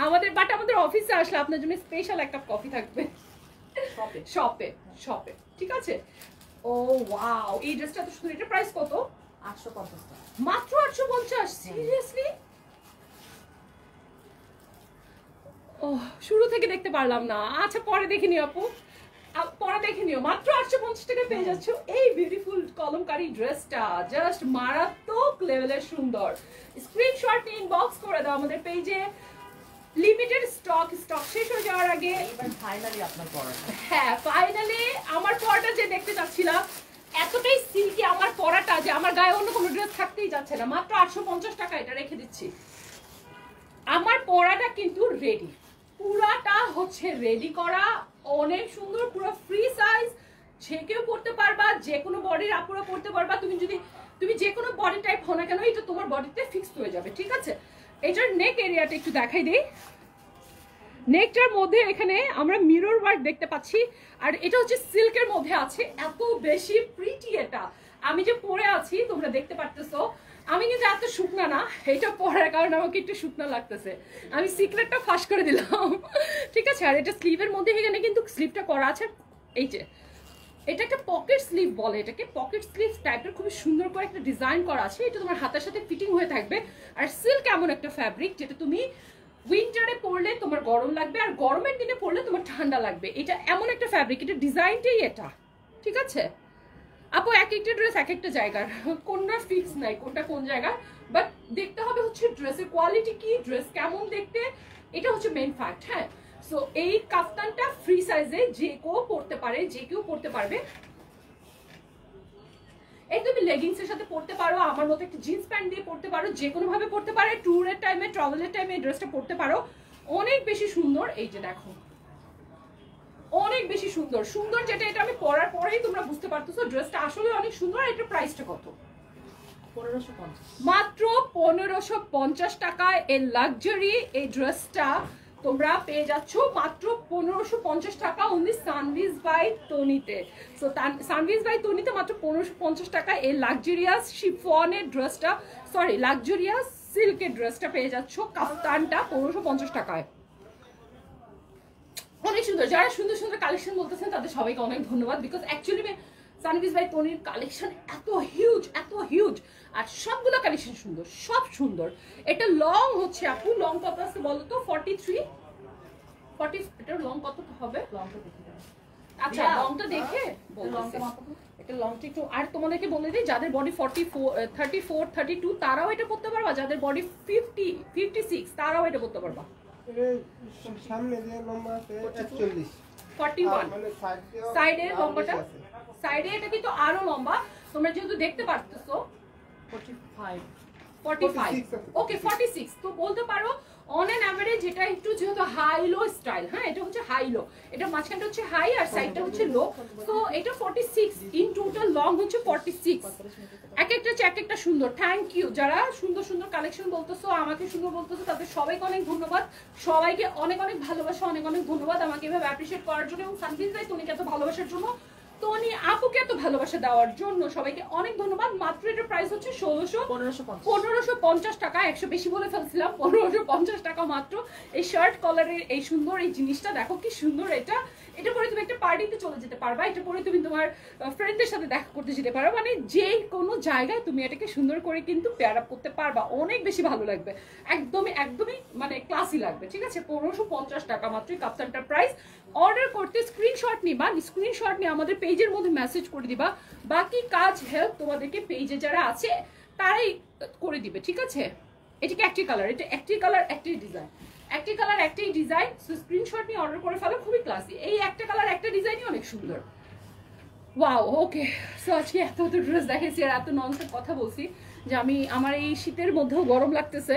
আমাদের অফিসে আসলে আপনার জন্য স্পেশাল এক কাপ কফি থাকবে শপে, ঠিক আছে? ও ওয়াও, এই ড্রেসটা তো সুন্দর। এটা প্রাইস কত? 850 টাকা মাত্র। 850? সিরিয়াসলি? ও, শুরু থেকে দেখতে পারলাম না। আচ্ছা, পরে দেখে নিও আপু, পরে দেখে নিও। মাত্র 850 টাকা পেয়ে যাচ্ছ এই বিউটিফুল কলমকারি ড্রেসটা। জাস্ট মারাত্মক লেভেলের সুন্দর। স্ক্রিনশট নিয়ে ইনবক্স করে দাও আমাদের পেজে। লিমিটেড স্টক শেষ হয়ে যাওয়ার আগে এবার ফাইনালি আপনার পরাটা। হ্যাঁ, ফাইনালি আমার পরাটা যে দেখতে চাচ্ছিলাম, এতটাই সিল্কি আমার পরাটা যে আমার গায়ে অন্য কোনো ড্রেস থাকতেই যাচ্ছে না। মাত্র 850 টাকা এটা রেখে দিচ্ছি। আমার পরাটা কিন্তু রেডি, পুরাটা হচ্ছে রেডি করা, অনেক সুন্দর, পুরো ফ্রি সাইজ, যে কেউ পড়তে পারবা, যে কোনো বডির আপুরা পড়তে পারবা। তুমি যে কোনো বডি টাইপ হো না কেন, এটা তোমার বডিতে ফিক্সড হয়ে যাবে, ঠিক আছে? এটার নেক এরিয়াটা একটু দেখাই দেই। নেকটার মধ্যে এখানে আমরা মিরর ওয়ার্ক দেখতে পাচ্ছি, আর এটা হচ্ছে সিল্কের মধ্যে আছে। এত বেশি প্রিটি এটা, আমি যে পরে আছি তোমরা দেখতে পারতেছো, আমি কিন্তু এত শুকনা না, এটা পরার কারণে আমাকে একটু শুকনা লাগতেছে। আমি সিক্রেটটা ফাঁস করে দিলাম, ঠিক আছে। আর এটা স্লিভের মধ্যে এখানে কিন্তু স্লিভটা করা আছে, এই যে এটা একটা পকেট স্লিভ বলে এটাকে, পকেট স্লিভ টাইপের খুব সুন্দর করে একটা ডিজাইন করা আছে। এটা তোমার হাতের সাথে ফিটিং হয়ে থাকবে। আর সিল্ক এমন একটা ফ্যাব্রিক যেটা তুমি উইন্টারে পরলে তোমার গরম লাগবে, আর গরমের দিনে পরলে তোমার ঠান্ডা লাগবে। এটা এমন একটা ফ্যাব্রিক, এটা ডিজাইনটাই এটা, ঠিক আছে আপু। এক একটা ড্রেস এক একটা জায়গার, কোনটা ফিক্স নাই কোনটা কোন জায়গার, বাট দেখতে হবে হচ্ছে ড্রেসের কোয়ালিটি কি, ড্রেস কেমন দেখতে, এটা হচ্ছে মেইন ফ্যাক্ট। হ্যাঁ, সো এই কাফতানটা ফ্রি সাইজে যে কেউ পরতে পারে, যে কেউ পরতে পারবে। এই তুমি লেগিংস এর সাথে পরতে পারো, আমার মতো একটা জিন্স প্যান্ট দিয়ে পরতে পারো, যে কোনো ভাবে পরতে পারে। ট্যুরের টাইমে, ট্রাভেলের টাইমে এই ড্রেসটা পরতে পারো, অনেক বেশি সুন্দর। এই যে দেখো, অনেক বেশি সুন্দর সুন্দর, যেটা এটা আমি পরার পরেই তোমরা বুঝতে পারতেছো ড্রেসটা আসলে অনেক সুন্দর। এটার প্রাইসটা কত? 1550, মাত্র 1550 টাকায় এই লাক্সারি এই ড্রেসটা তোমরা পেয়ে যাচ্ছ মাত্র 1550 টাকা অনলি সানভিজ বাই তনিতে। সো সানভিজ বাই তনিতে মাত্র 1550 টাকা এই লাক্সারিয়াস শিফনের ড্রেসটা, সরি লাক্সারিয়াস সিল্কের ড্রেসটা পেয়ে যাচ্ছ, কাফতানটা 1550 টাকায়। অনেক সুন্দর। যারা সুন্দর সুন্দর কালেকশন বলতেছেন তাদের সবাইকে অনেক ধন্যবাদ, বিকজ অ্যাকচুয়ালি সানভিজ বাই তনির কালেকশন এত হিউজ, এত হিউজ, আর সবগুলো কালেকশন সুন্দর, সব সুন্দর। এটা লং হচ্ছে আপু, লং কত আছে বলো তো? 43 40, এটার লং কত হবে? লংটা দেখে দাও। আচ্ছা লংটা দেখে লংটা মাপো তো। এটা লংটা একটু, আর তোমাদেরকে বলে দিই যাদের বডি 44, 34, 32 তারাও এটা পড়তে পারবা, যাদের বডি 50, 56 তারাও এটা পড়তে পারবা। এর সামনে যে লম্বা আছে 41, 41 মানে সাইডের লম্বাটা, সাইডে এটা কিন্তু আরো লম্বা, তোমরা যেহেতু দেখতে পারতেছো 45, 45, ওকে 46, তো বলতে পারো অন এন অ্যাভারেজ এটা একটু যেহেতু হাই লো স্টাইল। হ্যাঁ, এটা হচ্ছে হাই লো, এটা মাঝখানটা হচ্ছে হাই আর সাইডটা হচ্ছে লো, তো এটা 46 ইন টোটাল, লং হচ্ছে 46। এক একটা হচ্ছে এক একটা সুন্দর। থ্যাংক ইউ যারা সুন্দর সুন্দর কালেকশন বলতেছো, আমাকে সুন্দর বলতেছো, তাদের সবাইকে অনেক ধন্যবাদ, সবাইকে অনেক অনেক ভালোবাসা, অনেক অনেক ধন্যবাদ আমাকে এভাবে অ্যাপ্রিশিয়েট করার জন্য, এবং সানভিজ ভাই তনিকে এত ভালোবাসার জন্য, তনি আপুকে এত ভালোবাসা দেওয়ার জন্য সবাইকে অনেক ধন্যবাদ। মাত্র এটার প্রাইস হচ্ছে 1550 টাকা, 100 বেশি বলে ফেলছিলাম, 1550 টাকা মাত্র। এই শার্ট কলারের এই সুন্দর এই জিনিসটা দেখো কি সুন্দর। এটা এটা পরে তুমি একটা পার্টিতে চলে যেতে পারবা, এটা পরে তুমি তোমার ফ্রেন্ডদের সাথে দেখা করতে যেতে পারো, মানে যে কোনো জায়গায় তুমি এটাকে সুন্দর করে কিন্তু পেয়ার আপ করতে পারবা, অনেক বেশি ভালো লাগবে, একদমই একদমই মানে ক্লাসি লাগবে, ঠিক আছে। 1550 টাকা মাত্র কাপ্তানটার প্রাইস। অর্ডার করতে স্ক্রিনশট নিবা, স্ক্রিনশট নিয়ে আমাদের পেজের মধ্যে মেসেজ করে দিবা, বাকি কাজ হেল্প তোমাদেরকে পেজে যারা আছে তারাই করে দিবে, ঠিক আছে। এটা কি একটি কালার, এটা একটি কালার একটাই ডিজাইন, একটি কালার একটাই ডিজাইন, সো স্ক্রিনশট নিয়ে অর্ডার করে ফেলো, খুবই ক্লাসি। এই একটা কালার একটা ডিজাইনই অনেক সুন্দর। ওয়াও, ওকে। সো আজকে এত ড্রেস দেখেছি আর এত ননসেন্স কথা বলছি যে আমি আমার এই শীতের মধ্যেও গরম লাগতেছে।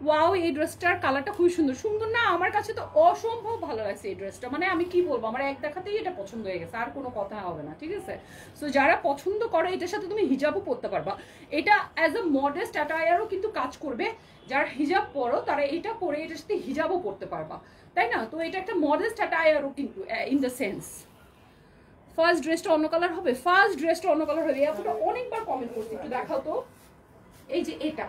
ওয়াও, এই ড্রেসটার কালারটা খুবই সুন্দর, সুন্দর না? আমার কাছে তো অসম্ভব ভালো লাগছে এই ড্রেসটা, মানে আমি কি বলবো, আমার এক দেখাতেই এটা পছন্দ হয়ে গেছে, আর কোনো কথা হবে না, ঠিক আছে। সো যারা পছন্দ করে এটার সাথে তুমি হিজাবও পরতে পারবা, এটা অ্যাজ এ মডেস্ট অ্যাটায়ারও কিন্তু কাজ করবে। যারা হিজাব পরো তারা এটা পরে এটার সাথে হিজাবও পরতে পারবা, তাই না? তো এটা একটা মডেস্ট অ্যাটায়ারও কিন্তু ইন দ্য সেন্স। ফার্স্ট ড্রেসটা অন্য কালার হবে, ফার্স্ট ড্রেসটা অন্য কালার হবে। আপুটা অনেকবার কমেন্ট করছি, একটু দেখাও তো। এই যে এটা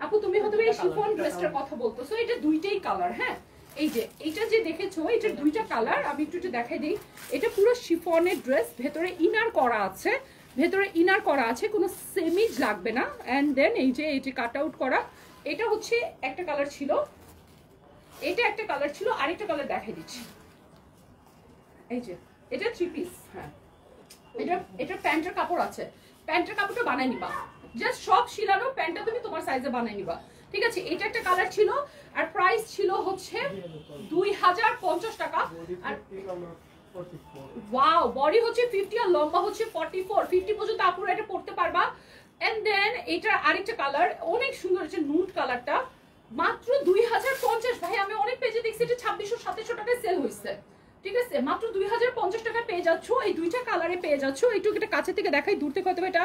আপু তুমি হয়তো এই শিফন ড্রেসটার কথা বলতেছো, এটা দুইটাই কালার। হ্যাঁ, এই যে এটা যে দেখেছো এটা দুইটা কালার, আমি একটু দেখাই দিই। এটা পুরো শিফনের ড্রেস, ভেতরে ইনার করা আছে, ভেতরে ইনার করা আছে, কোনো সেমিজ লাগবে না। অ্যান্ড দেন এই যে এটি কাট আউট করা, এটা হচ্ছে একটা কালার ছিল, এটা একটা কালার ছিল, আরেকটা কালার দেখাই দিচ্ছি। এই যে এটা 3 পিস। হ্যাঁ, এটা প্যান্টের কাপড় আছে, প্যান্টের কাপড়টা বানাই নিবা, জাস্ট সব শিলানো প্যান্টটা তুমি তোমার সাইজে বানাই নিবা, ঠিক আছে। এটা একটা কালার ছিল, আর প্রাইস ছিল হচ্ছে 2050 টাকা। আর ওয়াও, বডি হচ্ছে 50 আর লম্বা হচ্ছে 44, 50 পর্যন্ত আপুরা এটা পরতে পারবা। এন্ড দেন এটার আরেকটা কালার অনেক সুন্দর, হচ্ছে নুড কালারটা, মাত্র 2050। ভাই আমি অনেক পেজে দেখছি এটা 2600-2700 টাকায় সেল হয়েছে, ঠিক আছে। মাত্র 2050 টাকা পেয়ে যাচ্ছ, এই দুইটা কালারে পেয়ে যাচ্ছ। একটু এটা কাছে থেকে দেখাই, দূর থেকে হয়তো এটা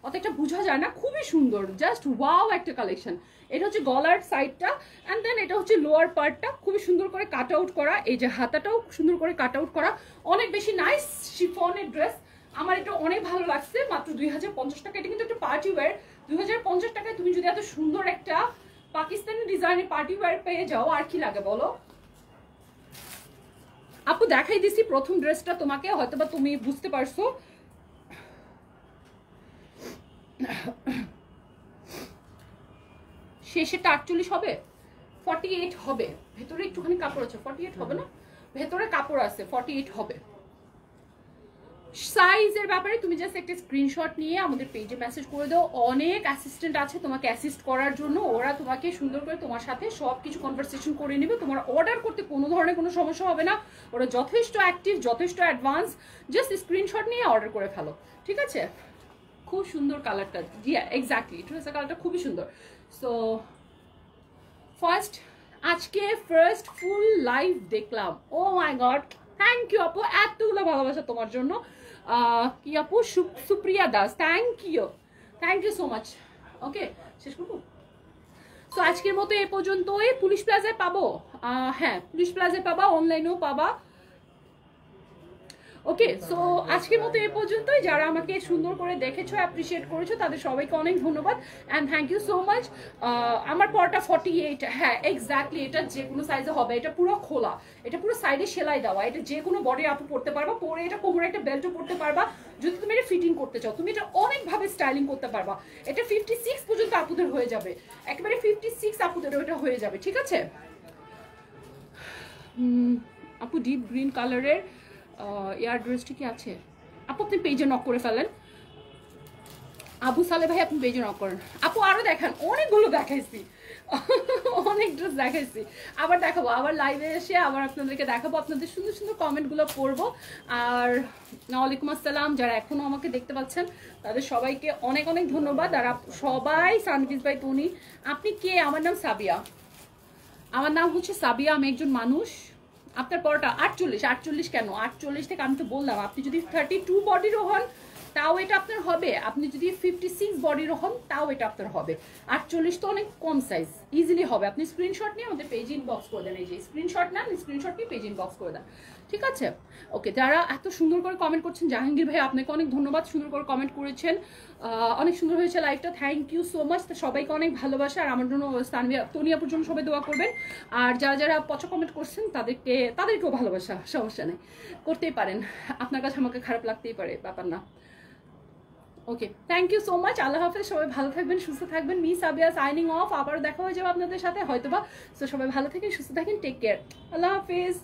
অত একটা বোঝা যায় না, খুবই সুন্দর, জাস্ট ওয়াও একটা কালেকশন। এটা হচ্ছে গলার সাইডটা, অ্যান্ড দেন এটা হচ্ছে লোয়ার পার্টটা, খুবই সুন্দর করে কাট আউট করা, এই যে হাতাটাও সুন্দর করে কাট আউট করা, অনেক বেশি নাইস শিফনের ড্রেস। আমার এটা অনেক ভালো লাগছে, মাত্র 2050 টাকা। এটা কিন্তু একটা পার্টি ওয়্যার, 2050 টাকায় তুমি যদি এত সুন্দর একটা পাকিস্তানি ডিজাইনের পার্টি ওয়্যার পেয়ে যাও, আর কি লাগে বলো। আপু দেখাই দিছি প্রথম ড্রেসটা তোমাকে, হয়তোবা তুমি বুঝতে পারছো। শেষেরটা 48 হবে, 48 হবে, ভেতরে একটুখানি কাপড় আছে, 48 হবে না, ভেতরে কাপড় আছে, 48 হবে। সাইজের ব্যাপারে তুমি জাস্ট একটা স্ক্রিনশট নিয়ে আমাদের পেজে মেসেজ করে দাও, অনেক অ্যাসিস্ট্যান্ট আছে তোমাকে অ্যাসিস্ট করার জন্য, ওরা তোমাকে সুন্দর করে তোমার সাথে সব কিছু কনভারসেশন করে নেবে, তোমার অর্ডার করতে কোনো ধরনের কোনো সমস্যা হবে না, ওরা যথেষ্ট অ্যাক্টিভ, যথেষ্ট অ্যাডভান্স, জাস্ট স্ক্রিনশট নিয়ে অর্ডার করে ফেলো, ঠিক আছে। খুব সুন্দর কালারটা, জি এক্স্যাক্টলি, ড্রেসের কালারটা খুবই সুন্দর। সো আজকে ফার্স্ট ফুল লাইভ দেখলাম, oh my god, thank you আপু, এতগুলো ভালোবাসা তোমার জন্য। কি আপু, Supriya Das, thank you so much. Okay, শেষ করবো। তো আজকের মতো এ পর্যন্তই। পুলিশ প্লাজায় পাবো, হ্যাঁ পুলিশ প্লাজায় পাবা, অনলাইনেও পাবা। ওকে, সো আজকের মতো এ পর্যন্তই। যারা আমাকে সুন্দর করে দেখেছো, অ্যাপ্রিসিয়েট করেছো, তাদের সবাইকে অনেক ধন্যবাদ and thank you so much. আমার পরটা 48, হ্যাঁ এক্স্যাক্টলি, এটা যে কোনো সাইজে হবে, এটা পুরো খোলা, এটা পুরো সাইডে সেলাই দেওয়া, এটা যে কোনো বডি আপু পড়তে পারবা, পরে এটা কোমরে একটা বেল্টও পড়তে পারবা, যদি তুমি এটা ফিটিং করতে চাও, তুমি এটা অনেকভাবে স্টাইলিং করতে পারবা। এটা 56 পর্যন্ত আপুদের হয়ে যাবে, একেবারে 56 আপুদের ওটা হয়ে যাবে, ঠিক আছে। আপু ডিপ গ্রিন কালারের এয়ার ড্রেসটি কি আছে আপু, আপনি পেজে নক করে ফেলেন। আবু সালে ভাই আপনি পেজে নক করেন। আপু আরো দেখান, অনেকগুলো দেখাইছি, অনেক ড্রেস দেখাইছি, আবার দেখাবো, আবার লাইভে এসে আবার আপনাদেরকে দেখাবো, আপনাদের সুন্দর সুন্দর কমেন্টগুলো পড়বো। আর ওয়ালাইকুম আসসালাম, যারা এখনো আমাকে দেখতে পাচ্ছেন তাদের সবাইকে অনেক অনেক ধন্যবাদ। আর সবাই সানভিজ বাই তনি। আপনি কে? আমার নাম সাবিয়া, আমার নাম হচ্ছে সাবিয়া, আমি একজন মানুষ। আপনার পরটা 48 কেন 48 থেকে আমি তো বললাম, আপনি যদি 32 বডিরও হন তাও এটা আপনার হবে, আপনি যদি 56 বডিরও হন তাও এটা আপনার হবে। 48 তো অনেক কম সাইজ, ইজিলি হবে। আপনি স্ক্রিনশট নিয়ে আমাদের পেজ ইনবক্স করে দেন, এই যে স্ক্রিনশট নেন, স্ক্রিনশট নিয়ে পেজ ইনবক্স করে দেন, ঠিক আছে। ওকে, যারা এত সুন্দর করে কমেন্ট করছেন, জাহাঙ্গীর ভাই আপনাকে অনেক ধন্যবাদ, সুন্দর করে কমেন্ট করেছেন, অনেক সুন্দর হয়েছে লাইভটা, থ্যাংক ইউ সো মাচ। সবাইকে অনেক ভালোবাসা, আর আমার জন্য তনিয়াপুর জন্য সবাই দোয়া করবেন। আর যারা যারা পচা কমেন্ট করছেন তাদেরকেও ভালোবাসা, সমস্যা নেই, করতেই পারেন, আপনার কাছে আমাকে খারাপ লাগতেই পারে, ব্যাপার না। ওকে, থ্যাংক ইউ সো মাচ, আল্লাহ হাফেজ, সবাই ভালো থাকবেন, সুস্থ থাকবেন। মিস সাবিয়া সাইনিং অফ, আবারও দেখা হয়ে যাবে আপনাদের সাথে হয়তোবা। সো সবাই ভালো থাকেন, সুস্থ থাকেন, টেক কেয়ার, আল্লাহ হাফেজ।